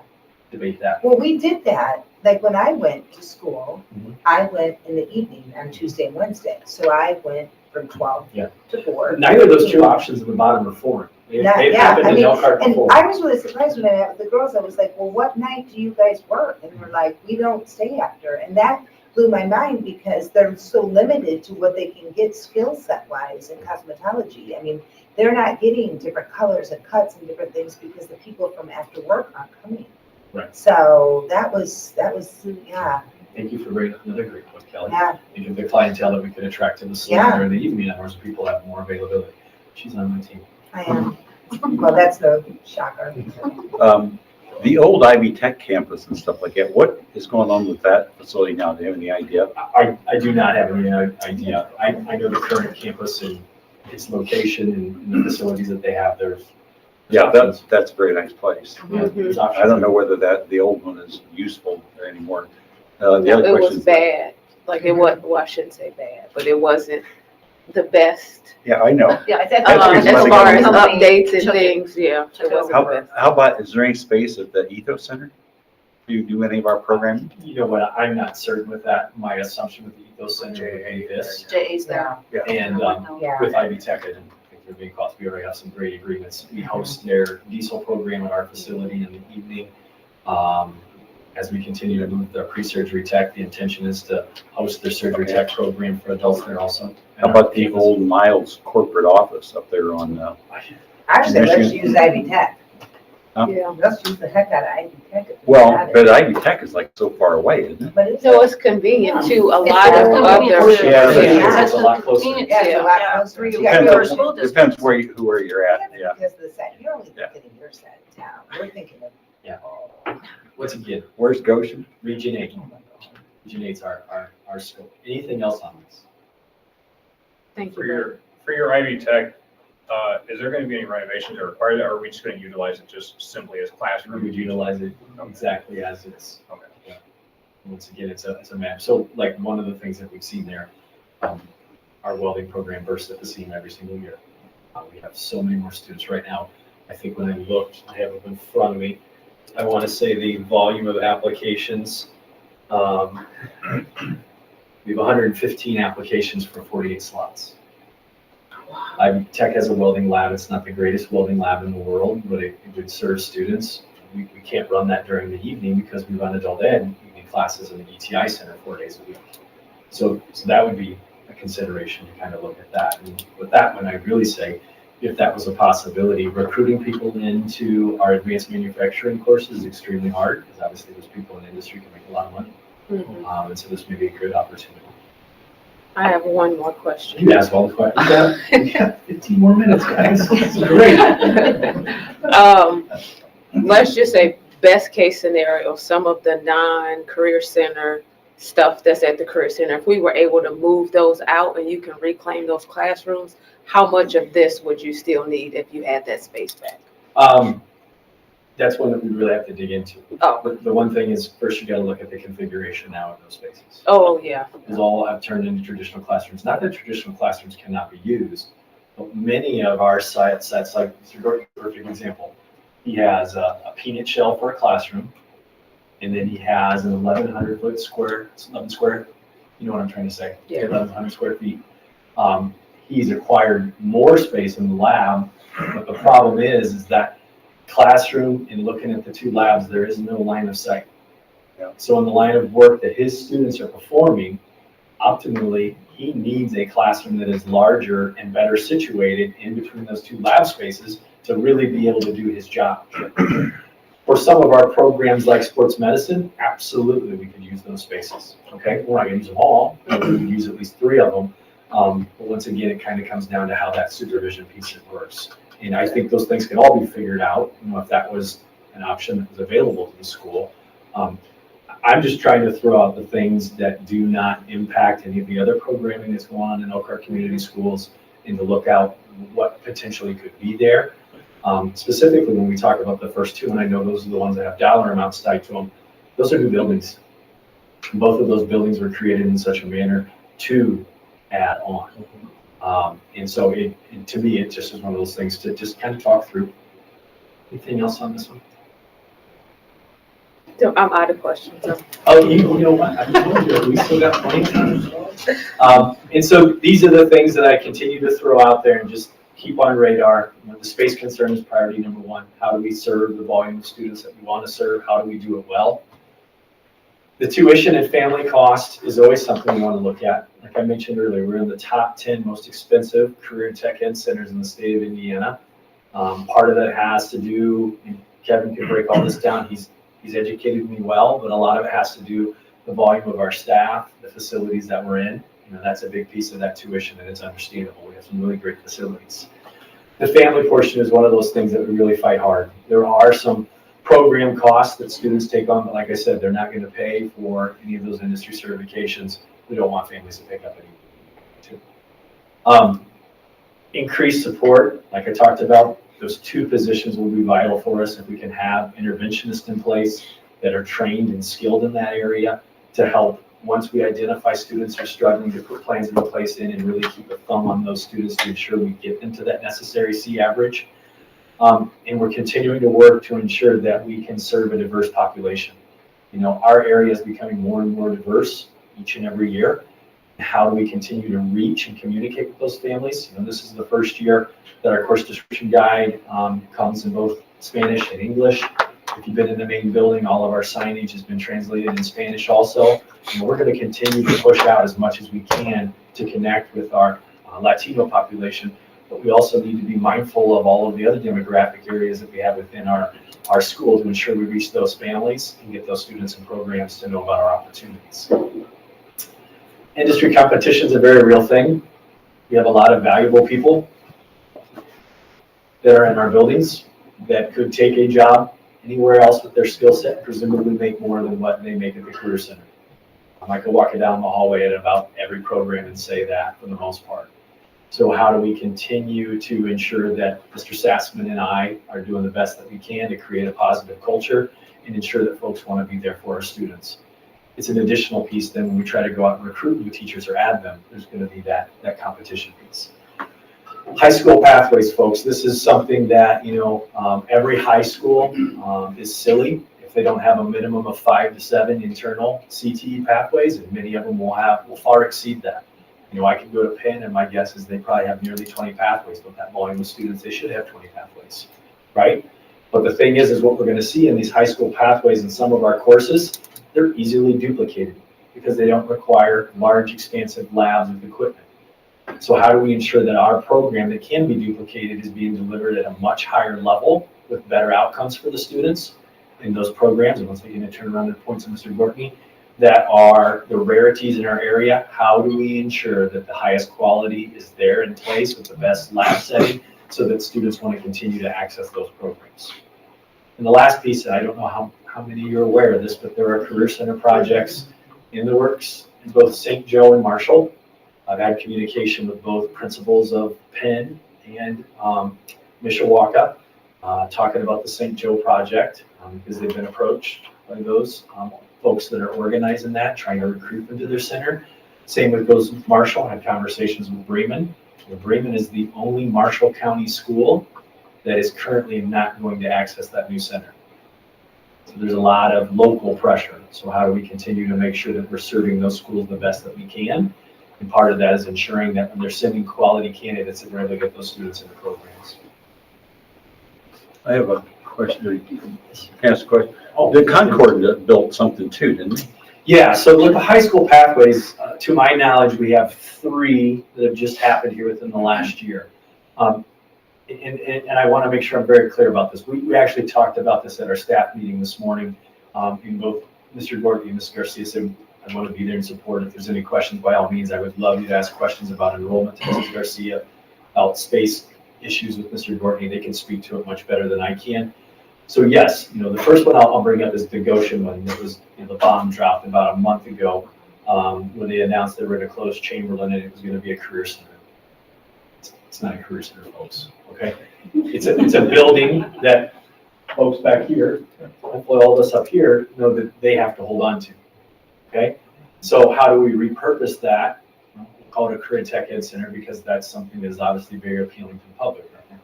debate that. Well, we did that, like when I went to school, Mhm. I went in the evening on Tuesday and Wednesday. So I went from 12 Yeah. to 4. Neither of those two options at the bottom are foreign. They've Yeah, happened I in mean, Elkhart And before. I was really surprised when I met with the girls. I was like, well, what night do you guys work? And they're like, we don't stay after. And that blew my mind because they're so limited to what they can get skill set wise in cosmetology. I mean, they're not getting different colors and cuts and different things because the people from after work aren't coming. Right. So that was, yeah, Thank you for bringing up another great point, Kelly. yeah. Think of the clientele that we could attract to the salon Yeah. during the evening hours, people have more availability. She's on my team. I am. Well, that's no shocker. The old Ivy Tech campus and stuff like that, what is going on with that facility now? Do you have any idea? I do not have any idea. I know the current campus and its location and the facilities that they have. There's Yeah, options. that's a very nice place. Yeah, there's options. I don't know whether the old one is useful anymore. The No, other it was question is, bad. Like it was, well, I shouldn't say bad, but it wasn't the best. yeah, I know. Yeah, That's the As reason why they far got as rid of it. updates and Took it. things, yeah, it wasn't the How, best. how about, is there any space at the Ethos Center? Do you do any of our programming? You know what, I'm not certain with that. My assumption with the Ethos Center would be this. JA's there. And Yeah. with Ivy Tech, I didn't think there'd be a cost. We already have some great agreements. We host their diesel program at our facility in the evening. As we continue to move their pre-surgery tech, the intention is to host their surgery tech program for adults there also. How about the old Miles corporate office up there on, Actually, let's use Ivy Tech. Yeah. Let's use the heck out of Ivy Tech. if we well, got it. but Ivy Tech is like so far away, isn't it? But it's, So it's convenient to a lot of convenient other. to- Yeah, Yeah. it's a lot closer. yeah, it's a lot closer. You gotta Depends go- for school districts. Depends where you're at, yeah. Because of the side, you're only Yeah. thinking of your side of town. We're thinking of. Yeah. Once again, Where's Goshen? Region 8. Region 8's our scope. Anything else on this? Thank For you. your Ivy Tech, is there going to be any renovations that are required, or are we just going to utilize it just simply as We classroom? would utilize it exactly as it's. Okay. Yeah. Once again, it's a map. So like one of the things that we've seen there, our welding program bursts at the seam every single year. We have so many more students right now. I think when I looked, I have it in front of me, I want to say the volume of applications, we have 115 applications for 48 slots. Ivy Tech has a welding lab. It's not the greatest welding lab in the world, but it would serve students. We can't run that during the evening because we run adult ed evening classes in the ETI center 4 days a week. So that would be a consideration to kind of look at that. And with that one, I really say, if that was a possibility, recruiting people into our advanced manufacturing courses is extremely hard because obviously those people in the industry can make a lot of money. Mhm. And so this may be a good opportunity. I have one more question. You ask all the questions. Yeah, 15 more minutes, guys. This is great. Let's just say best case scenario, some of the non-career center stuff that's at the career center, if we were able to move those out and you can reclaim those classrooms, how much of this would you still need if you had that space back? That's one that we really have to dig into. Oh. But the one thing is, first you gotta look at the configuration now of those spaces. Oh, yeah. Because all have turned into traditional classrooms. Not that traditional classrooms cannot be used, but many of our sets, like, Mr. Gordon, perfect example. He has a peanut shell for a classroom, and then he has an 1,100 foot square, 11 square, you know what I'm trying to say? Yeah. 1,100 square feet. He's acquired more space in the lab, but the problem is that classroom and looking at the two labs, there is no line of sight. Yeah. So in the line of work that his students are performing, optimally, he needs a classroom that is larger and better situated in between those two lab spaces to really be able to do his job. For some of our programs like sports medicine, absolutely, we could use those spaces, okay? We're not gonna use them all, but we would use at least 3 of them. But once again, it kind of comes down to how that supervision piece works. And I think those things can all be figured out, you know, if that was an option that was available to the school. I'm just trying to throw out the things that do not impact any of the other programming that's going on in Elkhart Community Schools and to look out what potentially could be there. Specifically, when we talk about the first 2, and I know those are the ones that have dollar amounts tied to them, those are new buildings. Both of those buildings were created in such a manner to add on. And so to me, it just is one of those things to just kind of talk through. Anything else on this one? So I'm out of questions. Oh, you know what? I told you, we still got plenty of time. And so these are the things that I continue to throw out there and just keep on radar. You know, the space concern is priority number 1. How do we serve the volume of students that we want to serve? How do we do it well? The tuition and family cost is always something we want to look at. Like I mentioned earlier, we're in the top 10 most expensive career and tech ed centers in the state of Indiana. Part of that has to do, and Kevin can break all this down, he's educated me well, but a lot of it has to do the volume of our staff, the facilities that we're in. You know, that's a big piece of that tuition, and it's understandable. We have some really great facilities. The family portion is one of those things that we really fight hard. There are some program costs that students take on, but like I said, they're not going to pay for any of those industry certifications. We don't want families to pick up any. Increased support, like I talked about, those 2 positions will be vital for us if we can have interventionists in place that are trained and skilled in that area to help once we identify students who are struggling to put plans into place and really keep a thumb on those students to ensure we get them to that necessary C average. And we're continuing to work to ensure that we can serve a diverse population. You know, our area is becoming more and more diverse each and every year. How do we continue to reach and communicate with those families? You know, this is the first year that our course description guide comes in both Spanish and English. If you've been in the main building, all of our signage has been translated in Spanish also. And we're going to continue to push out as much as we can to connect with our Latino population. But we also need to be mindful of all of the other demographic areas that we have within our school to ensure we reach those families and get those students and programs to know about our opportunities. Industry competition is a very real thing. We have a lot of valuable people that are in our buildings that could take a job anywhere else with their skill set, presumably make more than what they make at the Career Center. I could walk it down the hallway at about every program and say that for the most part. So how do we continue to ensure that Mr. Sassman and I are doing the best that we can to create a positive culture and ensure that folks want to be there for our students? It's an additional piece then when we try to go out and recruit new teachers or add them, there's going to be that competition piece. High school pathways, folks, this is something that, you know, every high school is silly if they don't have a minimum of 5 to 7 internal CTE pathways, and many of them will far exceed that. You know, I could go to Penn, and my guess is they probably have nearly 20 pathways, but that volume of students, they should have 20 pathways, right? But the thing is what we're going to see in these high school pathways in some of our courses, they're easily duplicated because they don't require large, expansive labs with equipment. So how do we ensure that our program that can be duplicated is being delivered at a much higher level with better outcomes for the students in those programs? And once again, I turn around to the points of Mr. Gortney, that are the rarities in our area. How do we ensure that the highest quality is there in place with the best lab setting so that students want to continue to access those programs? And the last piece, and I don't know how many of you are aware of this, but there are Career Center projects in the works in both St. Joe and Marshall. I've had communication with both principals of Penn and Mishawaka talking about the St. Joe project because they've been approached by those folks that are organizing that, trying to recruit them to their center. Same with goes with Marshall. I had conversations with Bremen. Bremen is the only Marshall County school that is currently not going to access that new center. So there's a lot of local pressure. So how do we continue to make sure that we're serving those schools the best that we can? And part of that is ensuring that when they're sending quality candidates, that we're able to get those students into programs. I have a question. Can I ask a question? The Concord built something too, didn't they? Yeah, so with the high school pathways, to my knowledge, we have 3 that have just happened here within the last year. And I want to make sure I'm very clear about this. We actually talked about this at our staff meeting this morning. In both Mr. Gordy and Ms. Garcia said, I want to be there in support. If there's any questions, by all means, I would love you to ask questions about enrollment to Mrs. Garcia, about space issues with Mr. Gordy. They can speak to it much better than I can. So yes, you know, the first one I'll bring up is the Goshen one. It was, you know, the bomb dropped about a month ago when they announced they were going to close Chamberlain and it was going to be a career center. It's not a career center, folks, okay? It's a building that folks back here, hopefully all of us up here, know that they have to hold on to, okay? So how do we repurpose that? We'll call it a career tech ed center because that's something that is obviously very appealing to the public right now.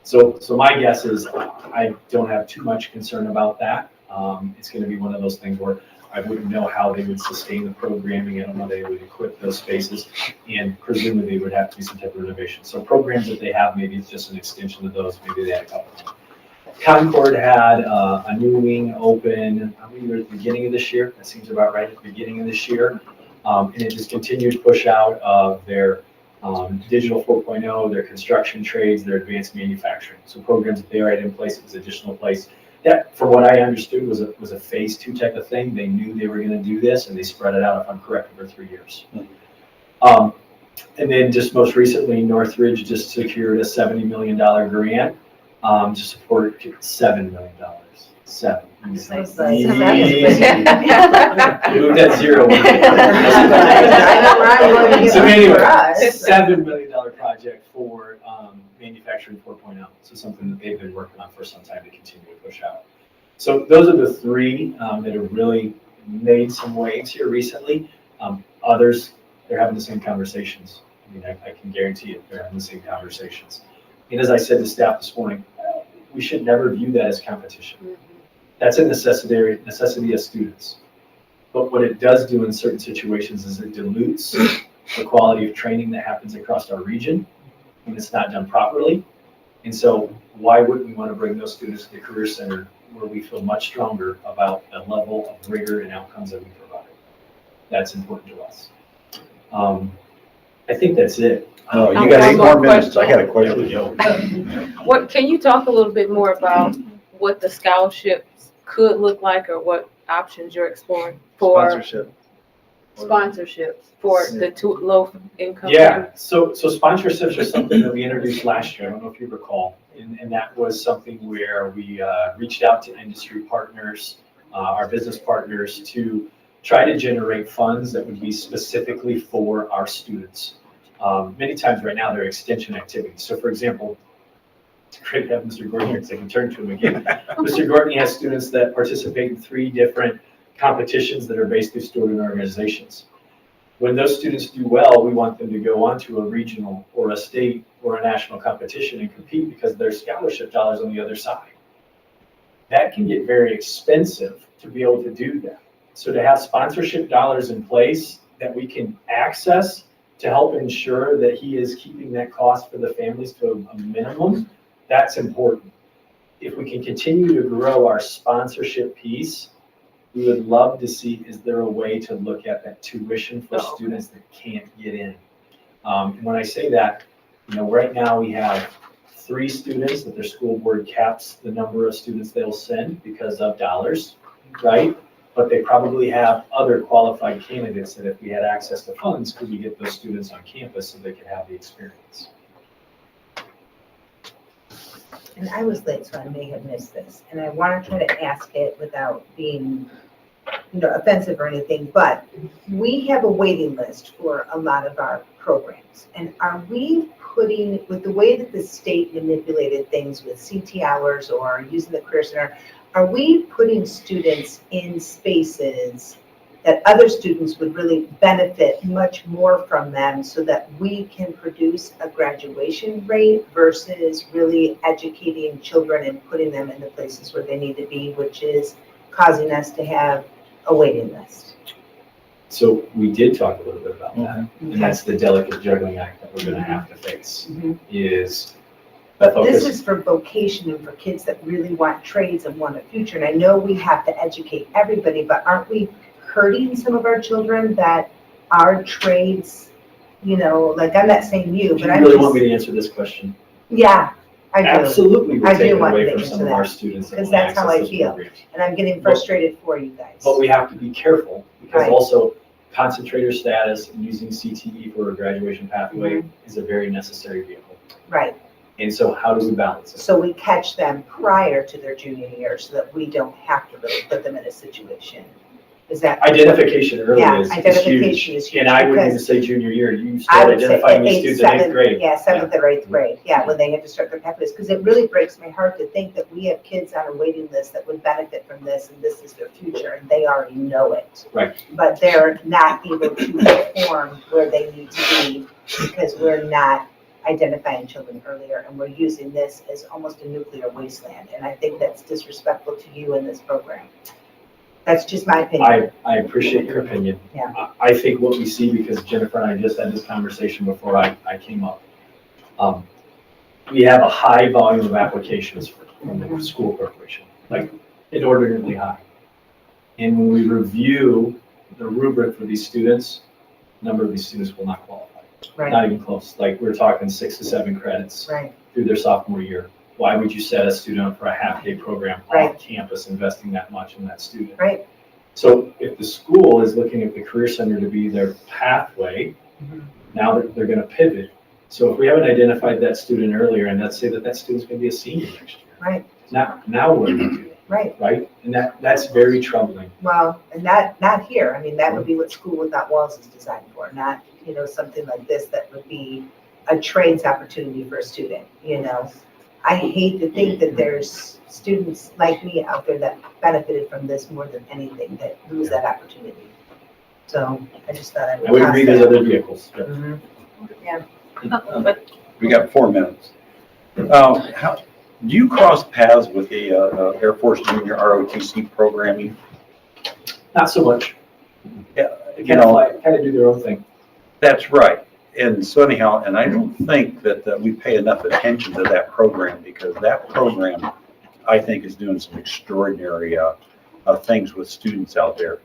So my guess is I don't have too much concern about that. It's going to be one of those things where I wouldn't know how they would sustain the programming. I don't know how they would equip those spaces, and presumably there would have to be some type of renovation. So programs that they have, maybe it's just an extension of those. Maybe they had a couple. Concord had a new wing open, I believe at the beginning of this year. That seems about right at the beginning of this year. And it just continued to push out of their digital 4.0, their construction trades, their advanced manufacturing. So programs that they already had in place, it was additional place. That, from what I understood, was a phase 2 type of thing. They knew they were going to do this, and they spread it out, if I'm correct, over 3 years. And And then just most recently, Northridge just secured a $70 million grant to support $7 million. Seven. Say It's like Easy. seven. Move that zero. I know, right? Well, you get So one anyway, for us. $7 million project for manufacturing 4.0. So something that they've been working on for some time to continue to push out. So those are the three that have really made some waves here recently. Others, they're having the same conversations. I mean, I can guarantee it, they're having the same conversations. And as I said to staff this morning, we should never view that as competition. That's a necessity of students. But what it does do in certain situations is it dilutes the quality of training that happens across our region when it's not done properly. And so why wouldn't we want to bring those students to the Career Center where we feel much stronger about the level of rigor and outcomes that we provide? That's important to us. I think that's it. Oh, you One got 8 more more minutes. I got a There we question. go. What, can you talk a little bit more about what the scholarships could look like or what options you're exploring for Sponsorship. sponsorships for the two low income? Yeah, so sponsorships are something that we introduced last year, I don't know if you recall, and that was something where we reached out to industry partners, our business partners, to try to generate funds that would be specifically for our students. Many times right now, they're extension activities. So for example, it's great to have Mr. Gordon here because I can turn to him again. Mr. Gordon has students that participate in 3 different competitions that are based through student organizations. When those students do well, we want them to go on to a regional or a state or a national competition and compete because there's scholarship dollars on the other side. That can get very expensive to be able to do that. So to have sponsorship dollars in place that we can access to help ensure that he is keeping that cost for the families to a minimum, that's important. If we can continue to grow our sponsorship piece, we would love to see, is there a way to look at that tuition for students that can't get in? And when I say that, right now we have 3 students that their school board caps the number of students they'll send because of dollars, right? But they probably have other qualified candidates that if we had access to funds, could we get those students on campus so they could have the experience? And I was late, so I may have missed this, and I want to try to ask it without being, offensive or anything, but we have a waiting list for a lot of our programs. And are we putting, with the way that the state manipulated things with CT hours or using the Career Center, are we putting students in spaces that other students would really benefit much more from them so that we can produce a graduation rate versus really educating children and putting them in the places where they need to be, which is causing us to have a waiting list? So we did talk a little bit about that, and that's the delicate juggling act that we're gonna have to face, is But focus. this is for vocation and for kids that really want trades and want a future. And I know we have to educate everybody, but aren't we hurting some of our children that our trades, like I'm not saying you, Do but you I'm really just, want me to answer this question? Yeah, I do. Absolutely, I we're do taking want away to from get some into of our that, students that 'cause want to that's how access I those feel. programs. And I'm getting frustrated for you guys. But we have to be careful, because Right. also concentrator status and using CTE for a graduation pathway is a very necessary vehicle. Right. And so how do we balance it? So we catch them prior to their junior year so that we don't have to really put them in a situation. Is that? Identification early Yeah, is identification huge. is huge And I wouldn't even because say junior year, you I start would say identifying these students in 8th grade. Yeah, 7th or 8th grade, when they have to start their pathways. Because it really breaks my heart to think that we have kids on a waiting list that would benefit from this and this is their future and they already know it. Right. But they're not able to perform where they need to be because we're not identifying children earlier and we're using this as almost a nuclear wasteland. And I think that's disrespectful to you in this program. That's just my opinion. I appreciate your opinion. Yeah. I think what we see, because Jennifer and I just had this conversation before I came up, we have a high volume of applications from the school corporation, like inordinately high. And when we review the rubric for these students, a number of these students will not qualify. Right. Not even close. Like we're talking 6 to 7 credits Right. through their sophomore year. Why would you set a student up for a half-day program Right. off campus, investing that much in that student? Right. So if the school is looking at the Career Center to be their pathway, Now they're gonna pivot. So if we haven't identified that student earlier, and let's say that student's gonna be a senior next year. Right, Now what do we do, right. right? And that's very troubling. Well, and not here. I mean, that would be what School Without Walls is designed for, not, something like this that would be a trades opportunity for a student, I hate to think that there's students like me out there that benefited from this more than anything, that lose that opportunity. So I just thought I would. I would pass agree that. there's other vehicles. Mhm. Yeah. We got 4 minutes. Do you cross paths with the Air Force Junior ROTC programming? Not so much. Yeah, They kind of do their own thing. That's right. And so anyhow, and I don't think that we pay enough attention to that program, because that program, I think, is doing some extraordinary things with students out there.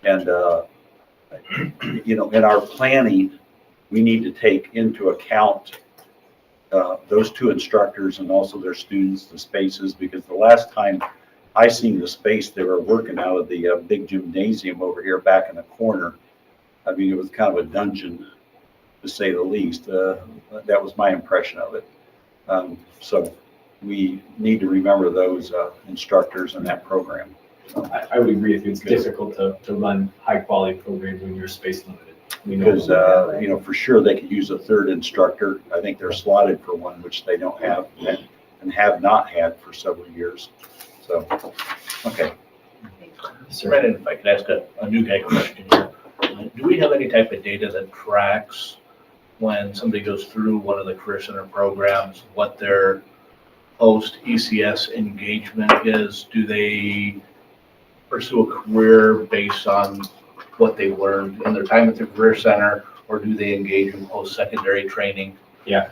And, in our planning, we need to take into account those 2 instructors and also their students, the spaces, because the last time I seen the space, they were working out of the big gymnasium over here back in the corner. I mean, it was kind of a dungeon, to say the least. That was my impression of it. So we need to remember those instructors in that program. I would agree with you. It's difficult to run high-quality programs when you're space limited. Because, for sure, they could use a 3rd instructor. I think they're slotted for one, which they don't have and have not had for several years. So, okay. Brandon, if I could ask a new guy question here. Do we have any type of data that tracks when somebody goes through one of the Career Center programs, what their post-ECS engagement is? Do they pursue a career based on what they learned in their time at the Career Center, or do they engage in post-secondary training? Yeah.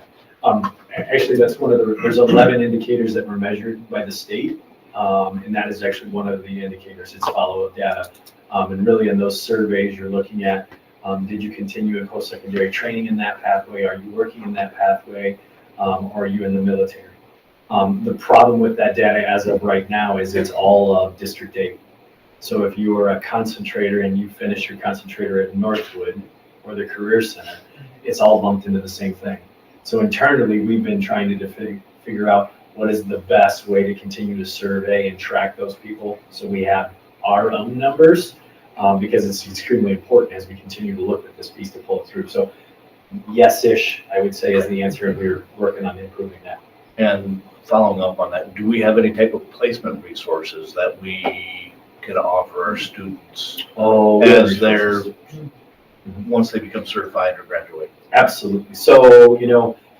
Actually, that's one of there's 11 indicators that were measured by the state. And that is actually one of the indicators. It's follow-up data. And really in those surveys, you're looking at, did you continue in post-secondary training in that pathway? Are you working in that pathway? Or are you in the military? The problem with that data as of right now is it's all District 8. So if you are a concentrator and you finish your concentrator at Northwood or the Career Center, it's all lumped into the same thing. So internally, we've been trying to figure out what is the best way to continue to survey and track those people, so we have our own numbers, because it's extremely important as we continue to look at this piece to pull it through. So yes-ish, I would say, is the answer, and we're working on improving that. And following up on that, do we have any type of placement resources that we can offer our students as they're, once they become certified or graduate? Absolutely. So,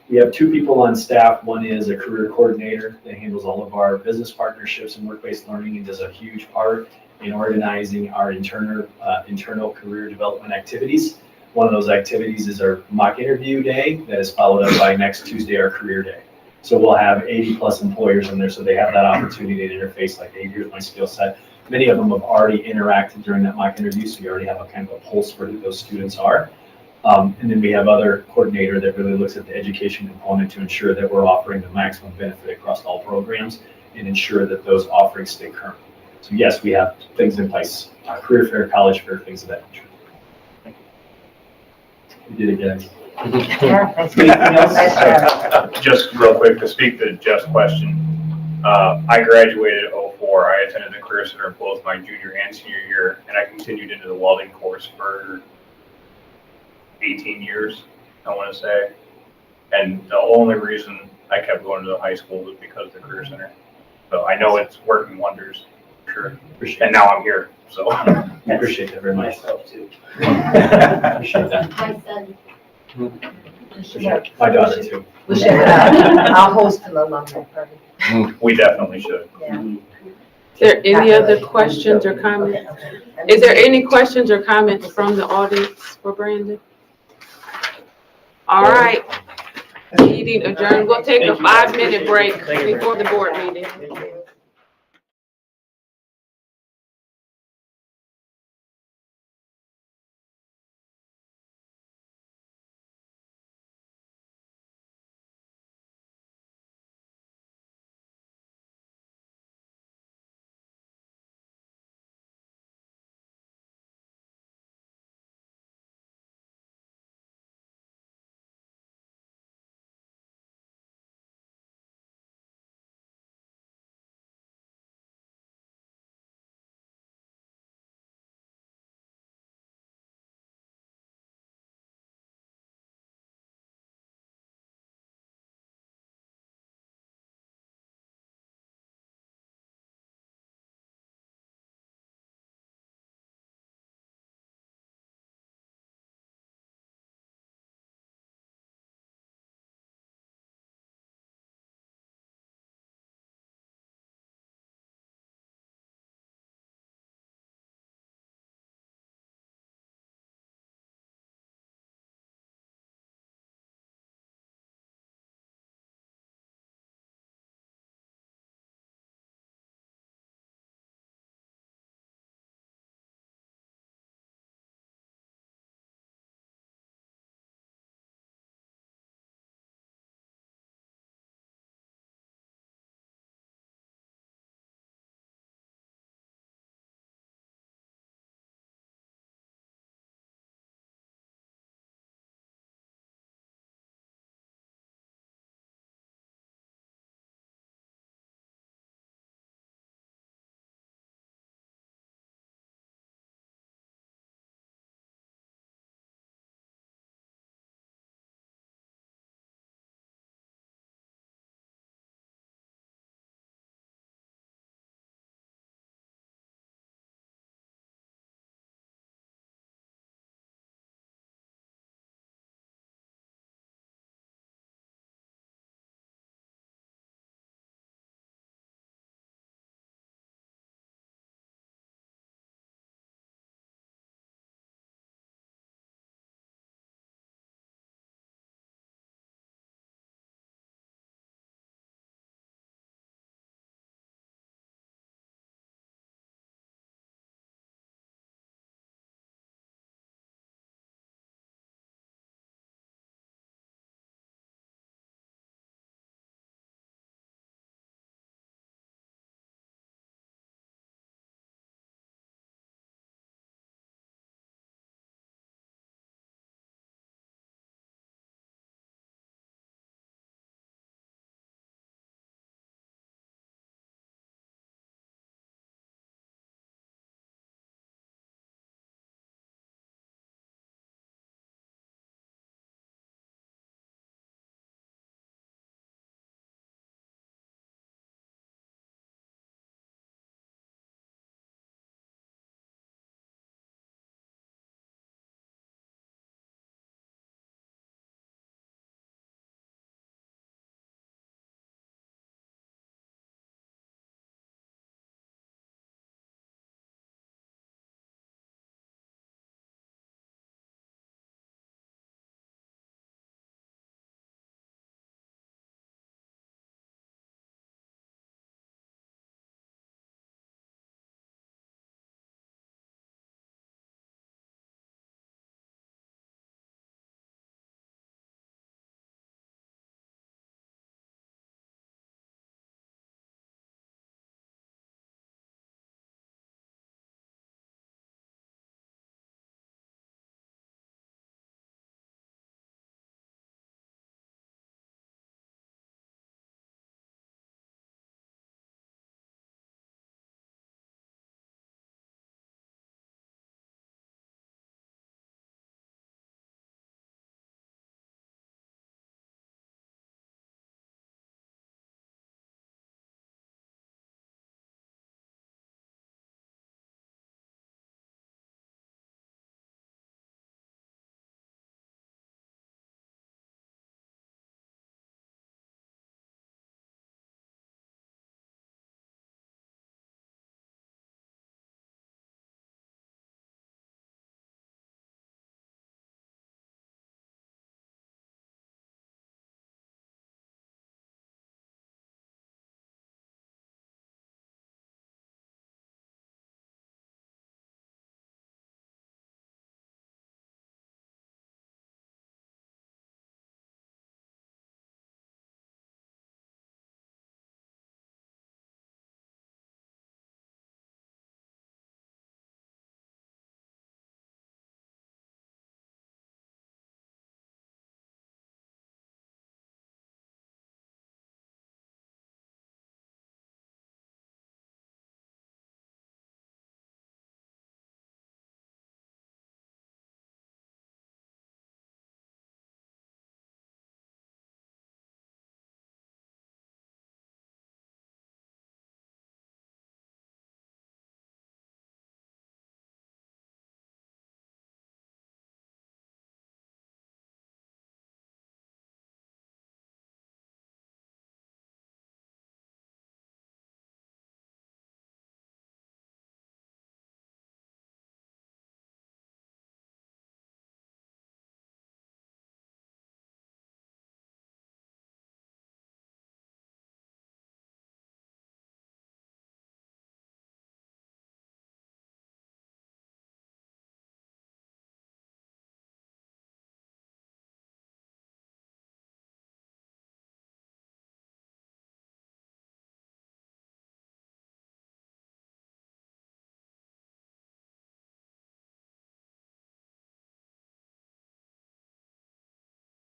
we have 2 people on staff. One is a career coordinator that handles all of our business partnerships and work-based learning and does a huge part in organizing our internal career development activities. One of those activities is our mock interview day that is followed up by next Tuesday, our career day. So we'll have 80+ employers in there, so they have that opportunity to interface, like, hey, here's my skill set. Many of them have already interacted during that mock interview, so you already have a kind of a pulse for who those students are. And then we have other coordinator that really looks at the education component to ensure that we're offering the maximum benefit across all programs and ensure that those offerings stay current. So yes, we have things in place, career fair, college fair, things of that nature. We did it, guys. Yeah, thanks. Anything else? Nice job. Just real quick to speak to Jeff's question. I graduated in 2004. I attended the Career Center both my junior and senior year, and I continued into the welding course for 18 years, I want to say. And the only reason I kept going to the high school was because of the Career Center. So I know it's working wonders, for sure. And now I'm here, so. I appreciate that very much. too. Appreciate that. My son. My daughter too. We should, I'll host an alumni party. We definitely should. Yeah. Is there any other questions or comments? Okay. Is there any questions or comments from the audience for Brandon? All right. Meeting adjourned. We'll take a 5-minute break before the board meeting.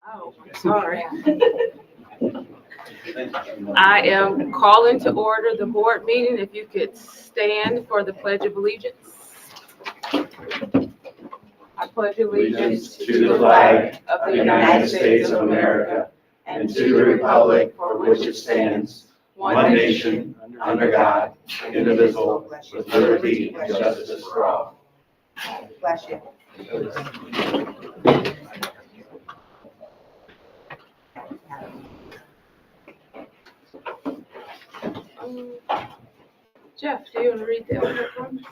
Oh, sorry. I am calling to order the board meeting. If you could stand for the Pledge of Allegiance. I pledge allegiance to the flag of the United States of America and to the republic for which it stands, one nation, under God, indivisible, with liberty and justice for all. Bless you. Jeff, do you want to read the Elkhart promise?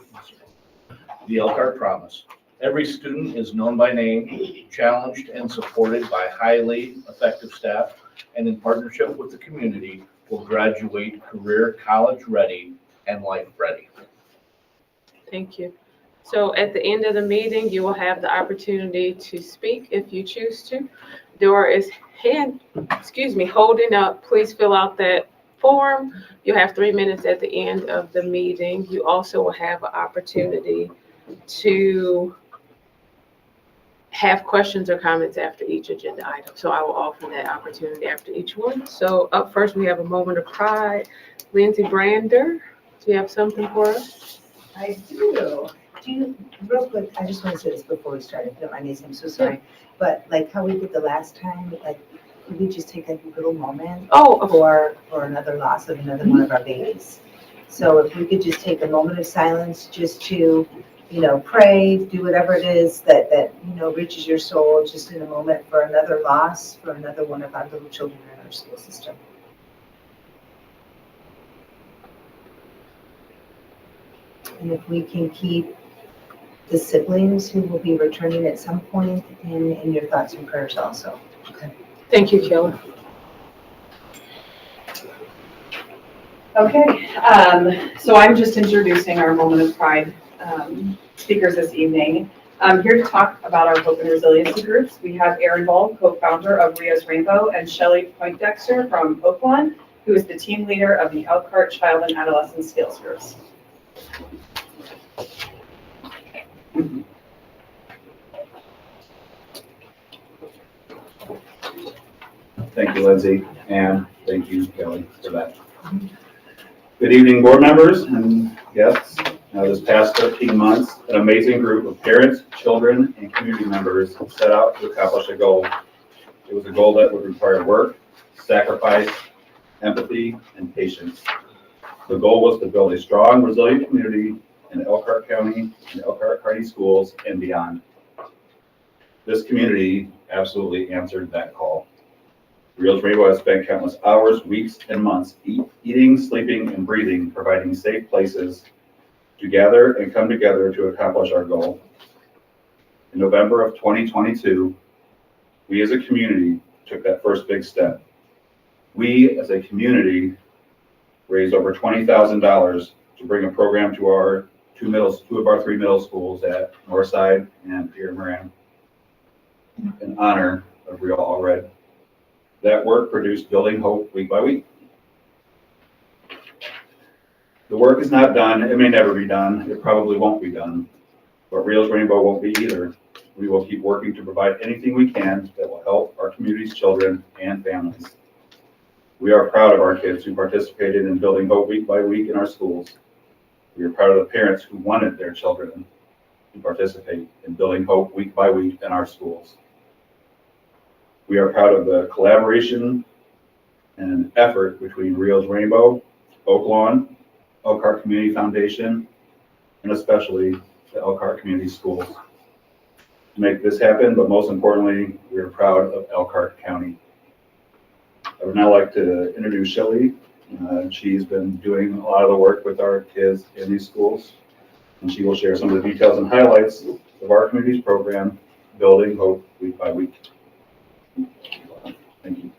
The Elkhart Promise. Every student is known by name, challenged and supported by highly effective staff, and in partnership with the community will graduate career college ready and life ready. Thank you. So at the end of the meeting, you will have the opportunity to speak if you choose to. Door is holding up. Please fill out that form. You have 3 minutes at the end of the meeting. You also will have an opportunity to have questions or comments after each agenda item. So I will offer that opportunity after each one. So up first, we have a moment of pride. Lindsay Brander, do you have something for us? I do. Real quick, I just want to say this before we start, if you don't mind me, I'm so sorry. But like how we did the last time, like, could we just take like a little moment for another loss of another one of our babies? So if we could just take a moment of silence just to, pray, do whatever it is that reaches your soul, just in a moment for another loss, for another one of our little children in our school system. And if we can keep the siblings who will be returning at some point in your thoughts and prayers also. Okay. Thank you, Kelly. Okay, so I'm just introducing our Moment of Pride speakers this evening. I'm here to talk about our Hope and Resiliency groups. We have Erin Ball, co-founder of Rio's Rainbow, and Shelley Poindexter from Oaklawn, who is the team leader of the Elkhart Child and Adolescent Skills Groups. Thank you, Lindsay, and thank you, Kelly, for that. Good evening, board members and guests. Now, this past 13 months, an amazing group of parents, children, and community members set out to accomplish a goal. It was a goal that would require work, sacrifice, empathy, and patience. The goal was to build a strong, resilient community in Elkhart County and Elkhart County schools and beyond. This community absolutely answered that call. Rio's Rainbow has spent countless hours, weeks, and months eating, sleeping, and breathing, providing safe places to gather and come together to accomplish our goal. In November of 2022, we as a community took that first big step. We as a community raised over $20,000 to bring a program to our two of our three middle schools at Northside and Pierre Moran in honor of Rio Allred. That work produced Building Hope week by week. The work is not done. It may never be done. It probably won't be done. But Rio's Rainbow won't be either. We will keep working to provide anything we can that will help our community's children and families. We are proud of our kids who participated in Building Hope week by week in our schools. We are proud of the parents who wanted their children to participate in Building Hope week by week in our schools. We are proud of the collaboration and effort between Rio's Rainbow, Oaklawn, Elkhart Community Foundation, and especially the Elkhart Community Schools to make this happen, but most importantly, we are proud of Elkhart County. I would now like to introduce Shelley. She's been doing a lot of the work with our kids in these schools, and she will share some of the details and highlights of our community's program, Building Hope week by week. Thank you.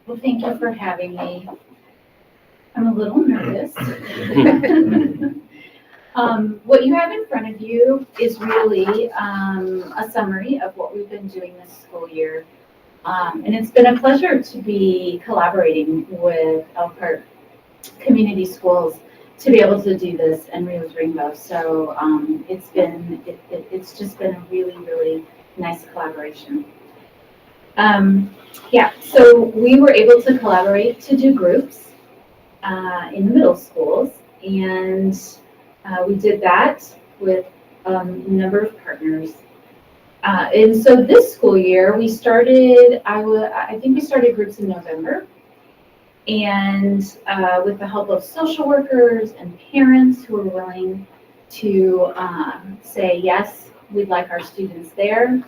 Well, thank you for having me. I'm a little nervous. What you have in front of you is really a summary of what we've been doing this school year. And it's been a pleasure to be collaborating with Elkhart Community Schools to be able to do this and Rio's Rainbow. So it's just been a really, really nice collaboration. Yeah, so we were able to collaborate to do groups in the middle schools, and we did that with a number of partners. And so this school year, we started, I think we started groups in November. And with the help of social workers and parents who were willing to say, yes, we'd like our students there,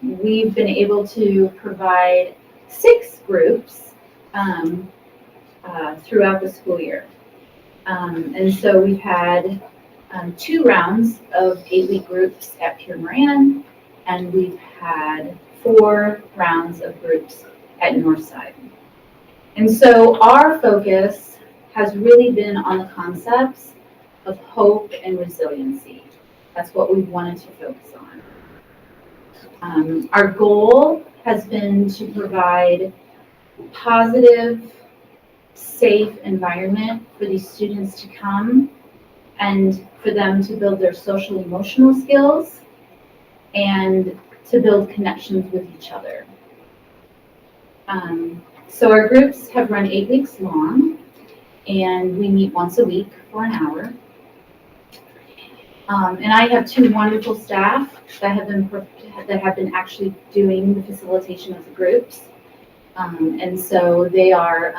we've been able to provide 6 groups throughout the school year. And so we've had 2 rounds of 8-week groups at Pure Moran, and we've had 4 rounds of groups at Northside. And so our focus has really been on the concepts of hope and resiliency. That's what we've wanted to focus on. Our goal has been to provide positive, safe environment for these students to come and for them to build their social emotional skills and to build connections with each other. So our groups have run 8 weeks long, and we meet once a week for an hour. And I have 2 wonderful staff that have been actually doing the facilitation of the groups. And so they are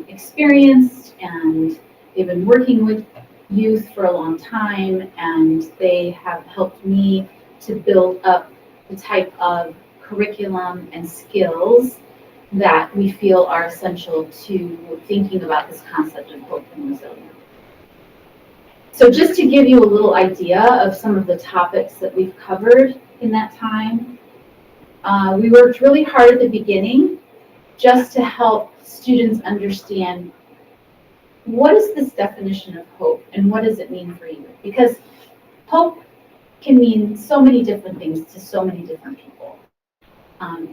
experienced, and they've been working with youth for a long time, and they have helped me to build up the type of curriculum and skills that we feel are essential to thinking about this concept of hope and resilience. So just to give you a little idea of some of the topics that we've covered in that time, we worked really hard at the beginning just to help students understand what is this definition of hope and what does it mean for you? Because hope can mean so many different things to so many different people.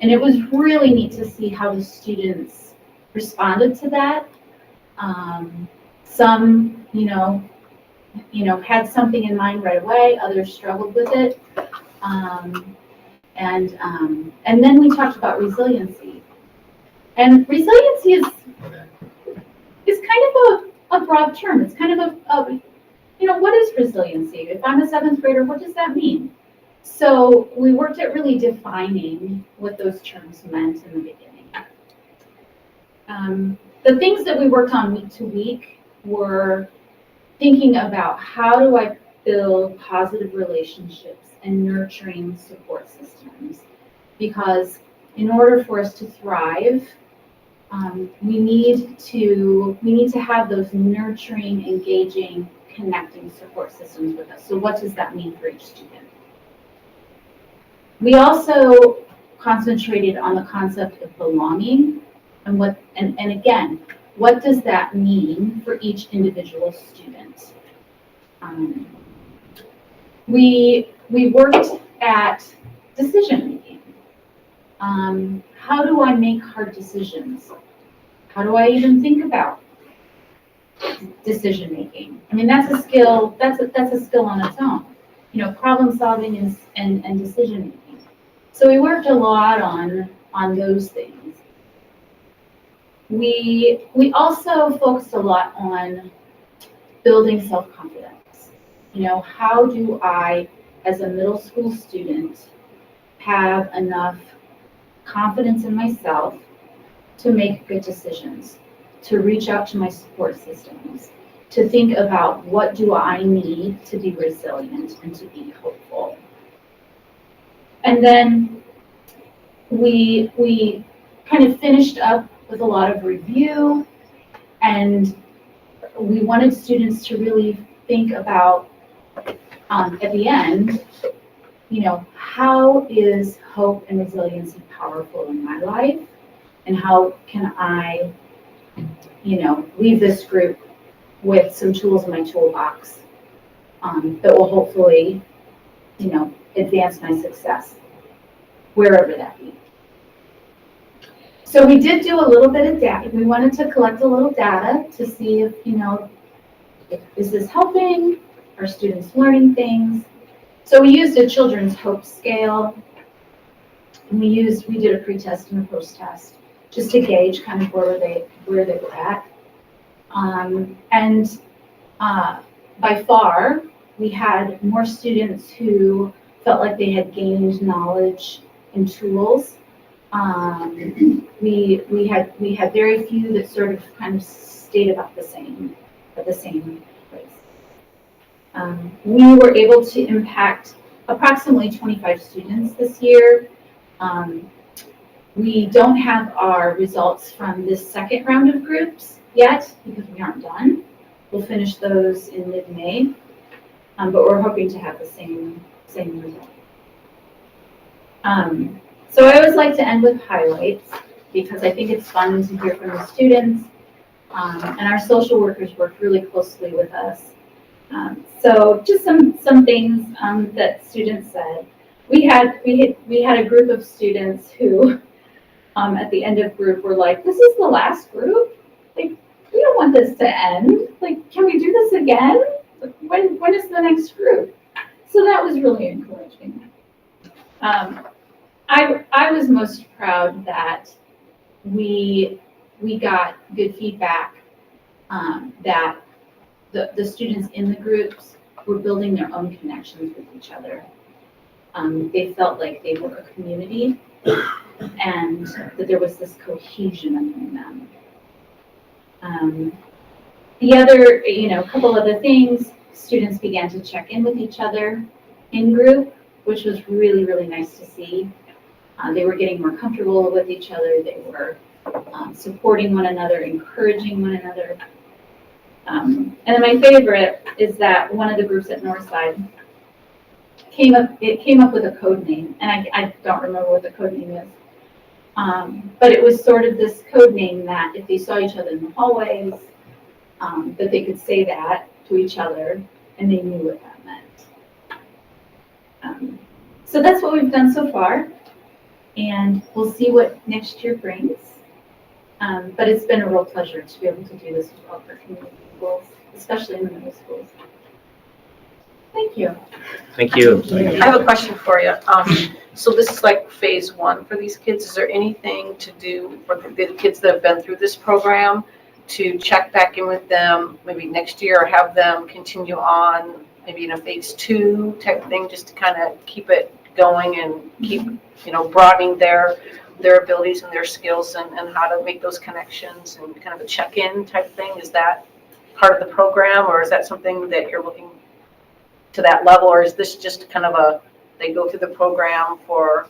And it was really neat to see how the students responded to that. Some, had something in mind right away. Others struggled with it. And then we talked about resiliency. And resiliency is kind of a broad term. It's kind of what is resiliency? If I'm a 7th grader, what does that mean? So we worked at really defining what those terms meant in the beginning. The things that we worked on week to week were thinking about how do I build positive relationships and nurturing support systems. Because in order for us to thrive, we need to have those nurturing, engaging, connecting support systems with us. So what does that mean for each student? We also concentrated on the concept of belonging and again, what does that mean for each individual student? We worked at decision making. How do I make hard decisions? How do I even think about decision making? I mean, that's a skill. That's a skill on its own. Problem solving and decision making. So we worked a lot on those things. We also focused a lot on building self-confidence. How do I, as a middle school student, have enough confidence in myself to make good decisions, to reach out to my support systems, to think about what do I need to be resilient and to be hopeful. And then we kind of finished up with a lot of review, and we wanted students to really think about, at the end, how is hope and resiliency powerful in my life, and how can I, leave this group with some tools in my toolbox that will hopefully, advance my success, wherever that be. So we did do a little bit of data. We wanted to collect a little data to see if, is this helping? Are students learning things? So we used a children's hope scale. And we did a pre-test and a post-test just to gauge kind of where they were at. By far, we had more students who felt like they had gained knowledge and tools. We had very few that sort of kind of stayed about the same, at the same place. We were able to impact approximately 25 students this year. We don't have our results from this second round of groups yet because we aren't done. We'll finish those in mid-May, but we're hoping to have the same result. So I always like to end with highlights because I think it's fun to hear from the students, and our social workers work really closely with us. So just some things that students said. We had a group of students who, at the end of group, were like, "This is the last group. Like, we don't want this to end. Like, can we do this again? Like, when is the next group?" So that was really encouraging. I was most proud that we got good feedback, that the students in the groups were building their own connections with each other. They felt like they were a community and that there was this cohesion among them. The other, a couple other things, students began to check in with each other in group, which was really, really nice to see. They were getting more comfortable with each other. They were supporting one another, encouraging one another. And then my favorite is that one of the groups at Northside came up with a code name, and I don't remember what the code name is. But it was sort of this code name that if they saw each other in the hallways, that they could say that to each other, and they knew what that meant. So that's what we've done so far, and we'll see what next year brings. But it's been a real pleasure to be able to do this with all our community schools, especially in the middle schools. Thank you. Thank you. I have a question for you. So this is like phase one for these kids. Is there anything to do for the kids that have been through this program to check back in with them maybe next year, or have them continue on maybe in a phase two type thing, just to kind of keep it going and keep, broadening their abilities and their skills and how to make those connections and kind of a check-in type thing? Is that part of the program, or is that something that you're looking to that level, or is this just kind of they go through the program for,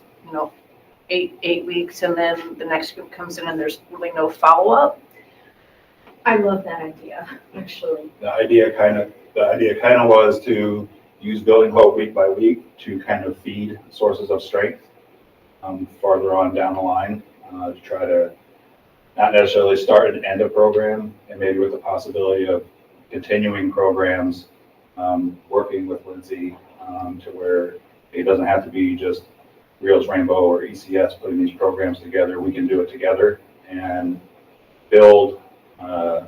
8 weeks and then the next group comes in and there's really no follow-up? I love that idea, actually. The idea kind of was to use Building Hope week by week to kind of feed sources of strength farther on down the line, to try to not necessarily start and end a program, and maybe with the possibility of continuing programs, working with Lindsay to where it doesn't have to be just Reels Rainbow or ECS putting these programs together. We can do it together and build a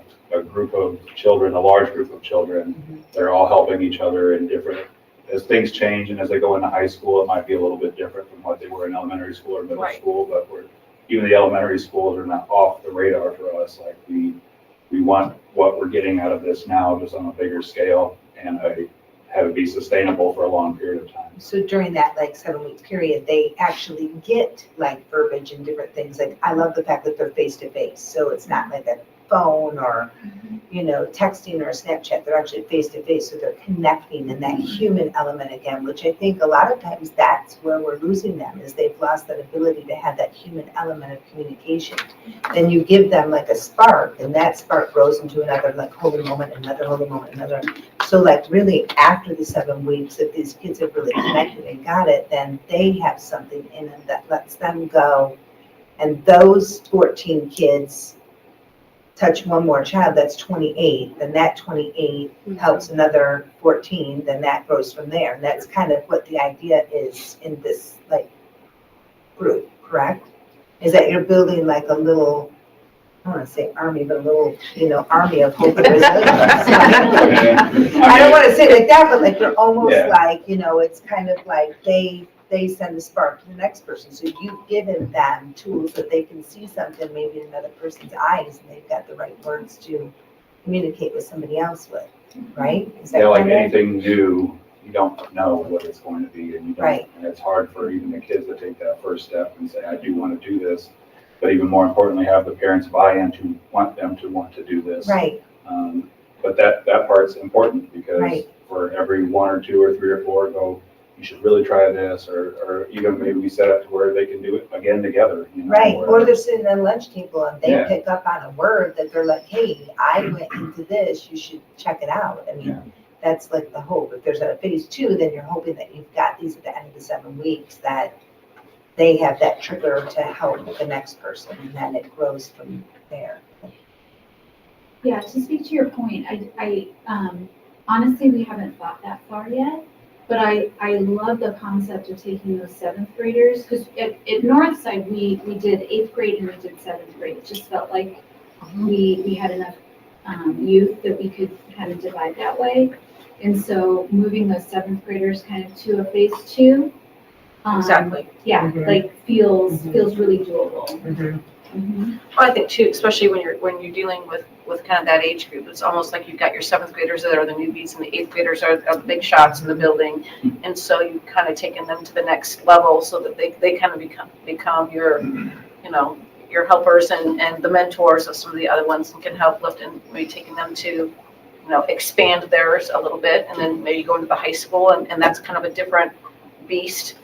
group of children, a large group of children. They're all helping each other in different, as things change and as they go into high school, it might be a little bit different from what they were in elementary school or middle school, but even the elementary schools are not off the radar for us. Like we want what we're getting out of this now just on a bigger scale and have it be sustainable for a long period of time. So during that 7-week period, they actually get verbiage and different things. Like, I love the fact that they're face to face. So it's not like a phone or, texting or a Snapchat. They're actually face to face. So they're connecting and that human element again, which I think a lot of times that's where we're losing them, is they've lost that ability to have that human element of communication. Then you give them a spark, and that spark grows into another holy moment, another holy moment, another. So really after the 7 weeks, if these kids have really connected and got it, then they have something in them that lets them go. And those 14 kids touch one more child, that's 28, then that 28 helps another 14, then that grows from there. And that's kind of what the idea is in this group, correct? Is that you're building a little I don't want to say army, but a little, army of hope and resilience. I don't want to say it like that, but like they're almost Yeah. like, it's kind of like they send the spark to the next person. So you've given them tools that they can see something maybe in another person's eyes, and they've got the right words to communicate with somebody else with, right? Is that Yeah, like kind of- anything new, you don't know what it's going to be, and you don't, Right. and it's hard for even the kids to take that first step and say, I do want to do this. But even more importantly, have the parents buy in to want them to want to do this. Right, But that part's important because Right. for every one or two or three or four, go, you should really try this, or even maybe we set up to where they can do it again together. right. Or they're sitting at a lunch table and they Yeah. pick up on a word that they're like, hey, I went into this, you should check it out. I mean, Yeah. that's like the hope. If there's a phase 2, then you're hoping that you've got these at the end of the 7 weeks, that they have that trigger to help the next person, and then it grows from there. Yeah, to speak to your point, I honestly, we haven't thought that far yet, but I love the concept of taking those 7th graders, because at Northside, we did 8th grade and we did 7th grade. It just felt like we had enough youth that we could kind of divide that way. And so moving those 7th graders kind of to a phase 2. Exactly. Yeah, Mhm. like feels really doable. Mhm. Well, I think too, especially when you're dealing with kind of that age group, it's almost like you've got your 7th graders that are the newbies and the 8th graders are the big shots in the building. And so you've kind of taken them to the next level so that they kind of become your, your helpers and the mentors of some of the other ones, and can help lift, and maybe taking them to, expand theirs a little bit, and then maybe go into the high school, and that's kind of a different beast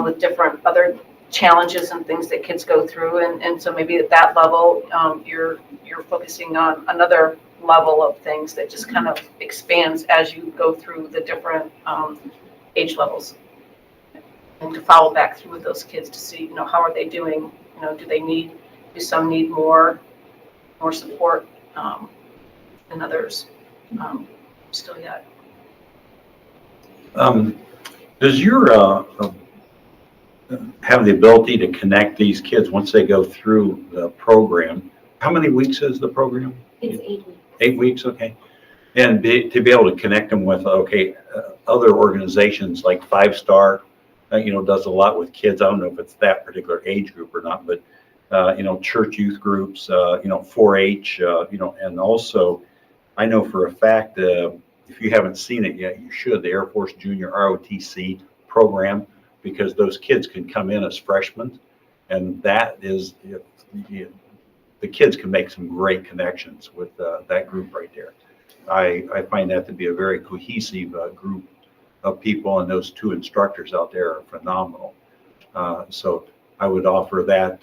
with different other challenges and things that kids go through, and so maybe at that level, you're focusing on another level of things that just kind of expands as you go through the different age levels, and to follow back through with those kids to see, how are they doing? Do some need more support than others still yet? Does your, have the ability to connect these kids once they go through the program? How many weeks is the program? It's 8 weeks. 8 weeks, okay. And to be able to connect them with, other organizations like 5 Star, does a lot with kids. I don't know if it's that particular age group or not, but, church youth groups, 4-H, and also I know for a fact, if you haven't seen it yet, you should, the Air Force Junior ROTC program, because those kids can come in as freshmen, and that is, the kids can make some great connections with that group right there. I find that to be a very cohesive group of people, and those 2 instructors out there are phenomenal. So I would offer that,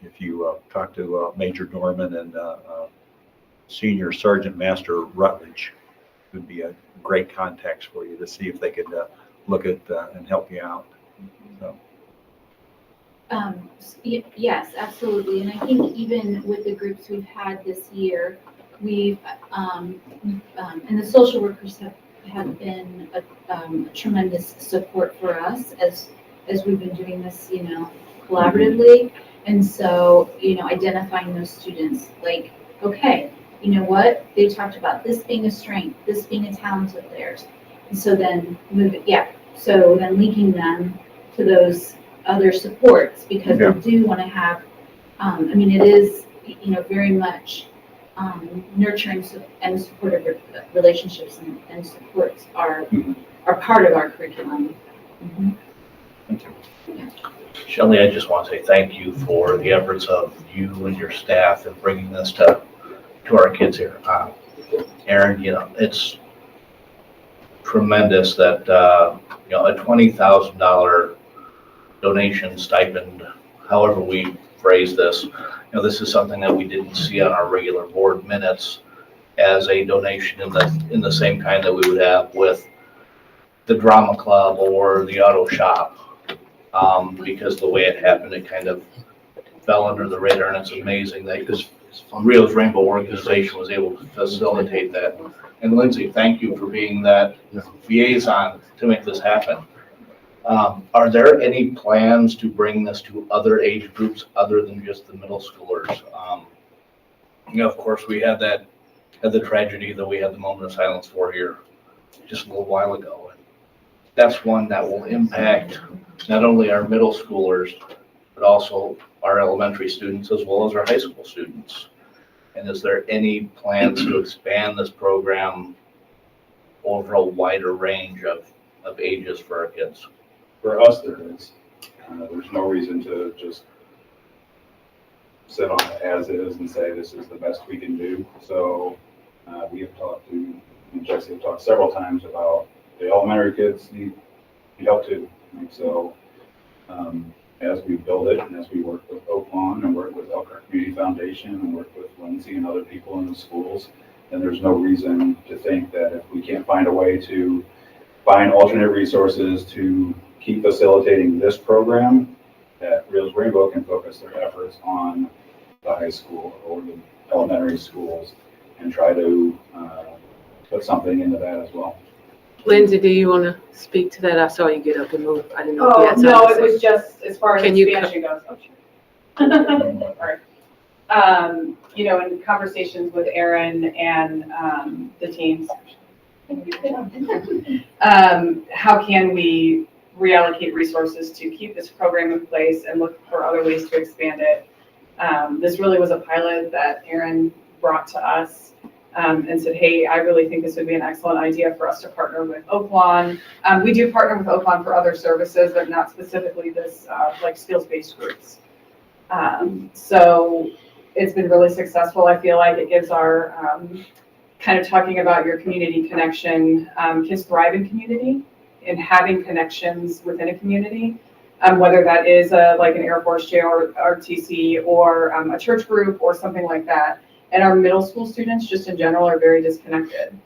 if you talk to Major Dorman and Senior Sergeant Master Rutledge, would be a great contacts for you to see if they could look at and help you out. So. Yes, absolutely. And I think even with the groups we've had this year, we've, and the social workers have been a tremendous support for us as we've been doing this, collaboratively. And so, identifying those students, like, okay, you know what, they talked about this being a strength, this being a talent of theirs. And so then so then linking them to those other supports, because we do want to have, it is, very much nurturing and supportive relationships and supports are part of our curriculum. Mm-hmm. Thank you. Yeah. Shelley, I just want to say thank you for the efforts of you and your staff in bringing this to our kids here. Aaron, it's tremendous that, a $20,000 donation stipend, however we phrase this, this is something that we didn't see on our regular board minutes as a donation in the same kind that we would have with the drama club or the auto shop. Because the way it happened, it kind of fell under the radar, and it's amazing that Rio's Rainbow organization was able to facilitate that. And Lindsay, thank you for being that liaison to make this happen. Are there any plans to bring this to other age groups other than just the middle schoolers? You know, of course, we had the tragedy that we had the moment of silence for here just a little while ago. And that's one that will impact not only our middle schoolers, but also our elementary students as well as our high school students. And is there any plans to expand this program over a wider range of ages for our kids? For us, there is. There's no reason to just sit on it as is and say this is the best we can do. So we have talked to, and Jesse have talked several times about the elementary kids need help too. And so as we build it and as we work with Oak Lawn and work with Elkhart Community Foundation and work with Lindsay and other people in the schools, then there's no reason to think that if we can't find a way to find alternate resources to keep facilitating this program, that Rios Rainbow can focus their efforts on the high school or the elementary schools and try to put something into that as well. Lindsay, do you want to speak to that? I saw you get up and move. I didn't know if you Oh, had something no, to it say. was just as far as Can you expansion goes. Oh, sure. Sorry. You know, in conversations with Aaron and the teams, how can we reallocate resources to keep this program in place and look for other ways to expand it? This really was a pilot that Aaron brought to us and said, hey, I really think this would be an excellent idea for us to partner with Oak Lawn. We do partner with Oak Lawn for other services, but not specifically this like skills-based groups. So it's been really successful. I feel like it gives our kind of talking about your community connection. Kids thrive in community and having connections within a community, whether that is like an Air Force J or RTC or a church group or something like that. And our middle school students just in general are very disconnected.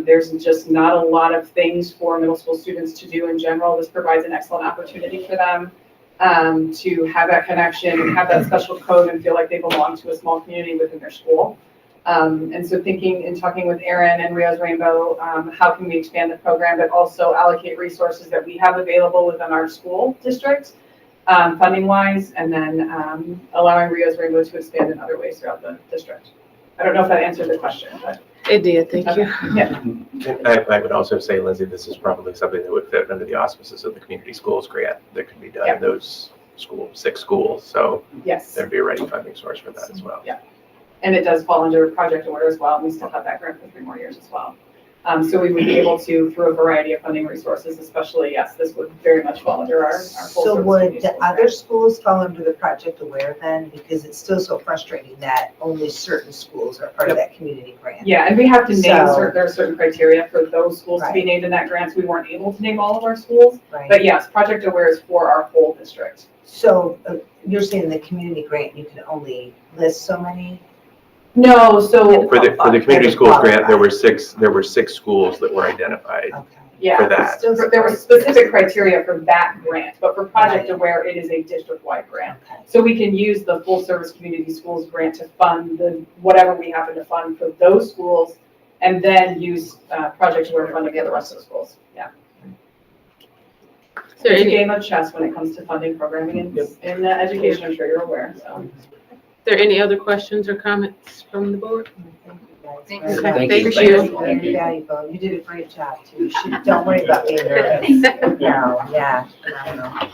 There's just not a lot of things for middle school students to do in general. This provides an excellent opportunity for them to have that connection and have that special code and feel like they belong to a small community within their school. And so thinking and talking with Aaron and Rios Rainbow, how can we expand the program, but also allocate resources that we have available within our school district, funding wise, and then allowing Rios Rainbow to expand in other ways throughout the district. I don't know if that answered the question, but. It did, thank you. Yeah. I would also say, Lindsay, this is probably something that would fit under the auspices of the community schools grant that could be done in those schools, 6 schools. So Yes. there'd be a ready funding source for that as well. Yeah. And it does fall under Project Aware as well, and we still have that grant for 3 more years as well. So we would be able to, through a variety of funding resources, especially, yes, this would very much fall under our full So service would community the schools other grant. schools fall under the Project Aware then? Because it's still so frustrating that only certain schools are part of that community grant. Yeah, and we have to name So- there are certain criteria for those schools to be Right. named in that grant, so we weren't able to name all of our schools. Right. But yes, Project Aware is for our whole district. So you're saying the community grant, you can only list so many? No, so, For the community Had to schools grant, there qualify. were 6 schools that were identified Okay. yeah. for that. Still There were specific criteria for that grant, but for Project Right. Aware, it is a district-wide grant. Okay. So we can use the full service community schools grant to fund the, whatever we happen to fund for those schools, and then use Project Aware funding for the rest of the schools. Yeah. Is there It's a any, game of chess when it comes to funding programming in education, I'm sure you're aware, so. is there any other questions or comments from the board? Thank Okay, you. thank Very you. Very valuable. You did a great job too. You should, don't worry about being nervous. No, yeah, phenomenal.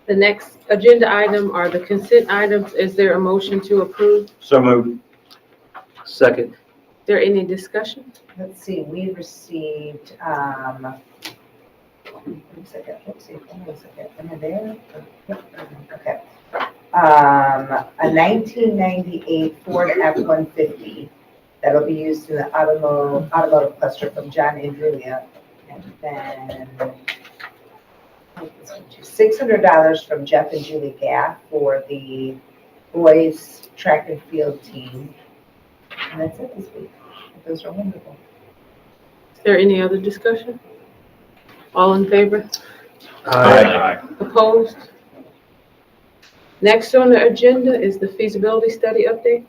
The next agenda item are the consent items. Is there a motion to approve? Is So moved. Second. there any discussion? Let's see, we received, one second, let's see, one second, am I there? Okay. A 1998 Ford F-150 that'll be used in the automotive cluster from John and Julia. And then $600 from Jeff and Julie Gaff for the boys track and field team. And that's it this week. Those are wonderful. Is there any other discussion? All in favor? Opposed? Next on the agenda is the feasibility study update.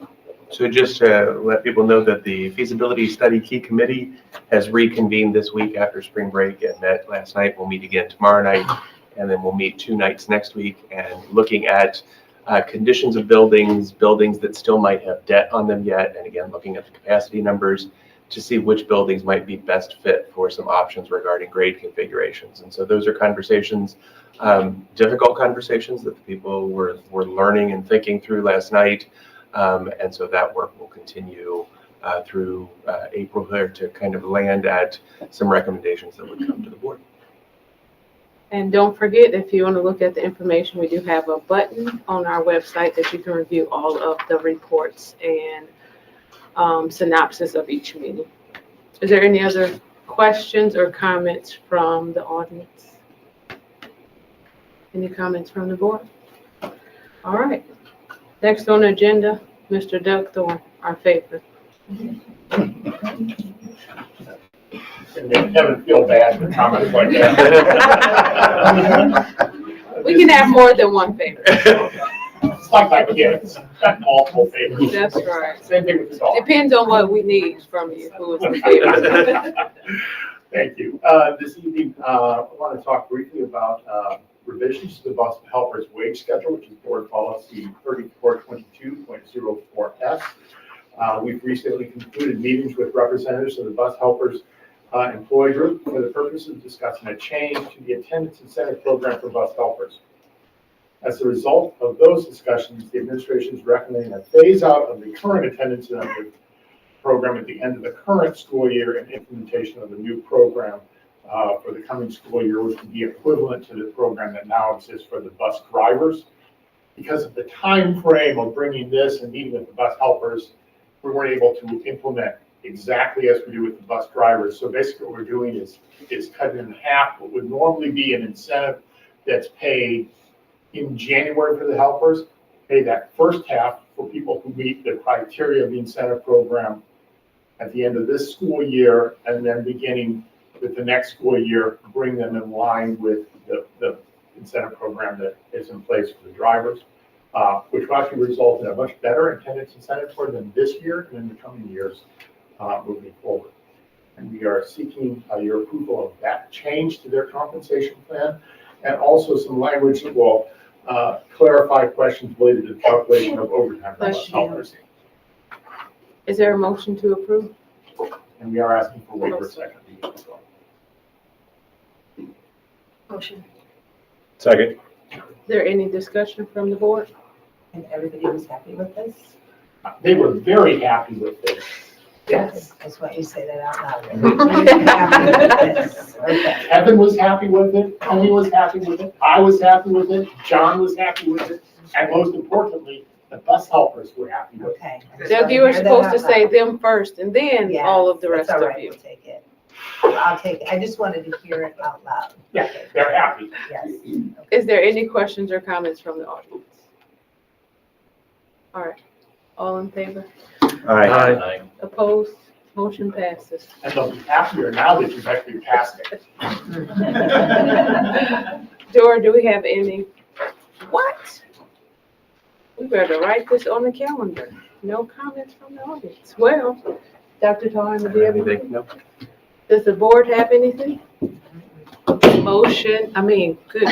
So just to let people know that the feasibility study key committee has reconvened this week after spring break and met last night. We'll meet again tomorrow night, and then we'll meet 2 nights next week, and looking at conditions of buildings, buildings that still might have debt on them yet, and again, looking at the capacity numbers to see which buildings might be best fit for some options regarding grade configurations. And so those are conversations, difficult conversations that the people were learning and thinking through last night. And so that work will continue through April here to kind of land at some recommendations that would come to the board. And don't forget, if you want to look at the information, we do have a button on our website that you can review all of the reports and synopsis of each meeting. Is there any other questions or comments from the audience? Any comments from the board? All right. Next on the agenda, Mr. Doug Thorne, our favorite. And make Kevin feel bad for comments like that. We can have more than one favorite. It's like my kids, got multiple favorites. That's right. Same thing with the dog. Depends on what we need from you, who is the favorite. Thank you. This evening, I want to talk briefly about revisions to the bus helpers wage schedule, which is board policy 3422.04S. We've recently concluded meetings with representatives of the bus helpers employee group for the purpose of discussing a change to the attendance incentive program for bus helpers. As a result of those discussions, the administration is recommending a phase out of the current attendance incentive program at the end of the current school year and implementation of the new program for the coming school year, which would be equivalent to the program that now exists for the bus drivers. Because of the time frame of bringing this and meeting with the bus helpers, we weren't able to implement exactly as we do with the bus drivers. So basically what we're doing is cutting in half what would normally be an incentive that's paid in January for the helpers, pay that first half for people who meet the criteria of the incentive program at the end of this school year, and then beginning with the next school year, bring them in line with the incentive program that is in place for the drivers, which will actually result in a much better attendance incentive for them this year and in the coming years moving forward. And we are seeking your approval of that change to their compensation plan, and also some language that will clarify questions related to the calculation of overtime for bus helpers. Is there a motion to approve? And we are asking for waiver second reading as well. Motion. Second. Is there any discussion from the board? And everybody was happy with this? They were very happy with this. Yes. That's why you say that out loud. Everybody was happy with this. Okay. Kevin was happy with it, Tony was happy with it, I was happy with it, John was happy with it, and most importantly, the bus helpers were happy with it. Okay. Doug, you were supposed to say them first and then Yes, all of the rest that's all of right, you. we'll take it. I'll take it. I just wanted to hear it out loud. Yeah, they're happy. Yes. Is there any questions or comments from the audience? All right, all in favor? Aye. Opposed? Motion passes. And they'll be happier now that you've actually passed it. Dora, do we have any? What? We better write this on the calendar. No comments from the audience. Well, Dr. Tarn, do you have anything? No. Does the board have anything? Motion, good.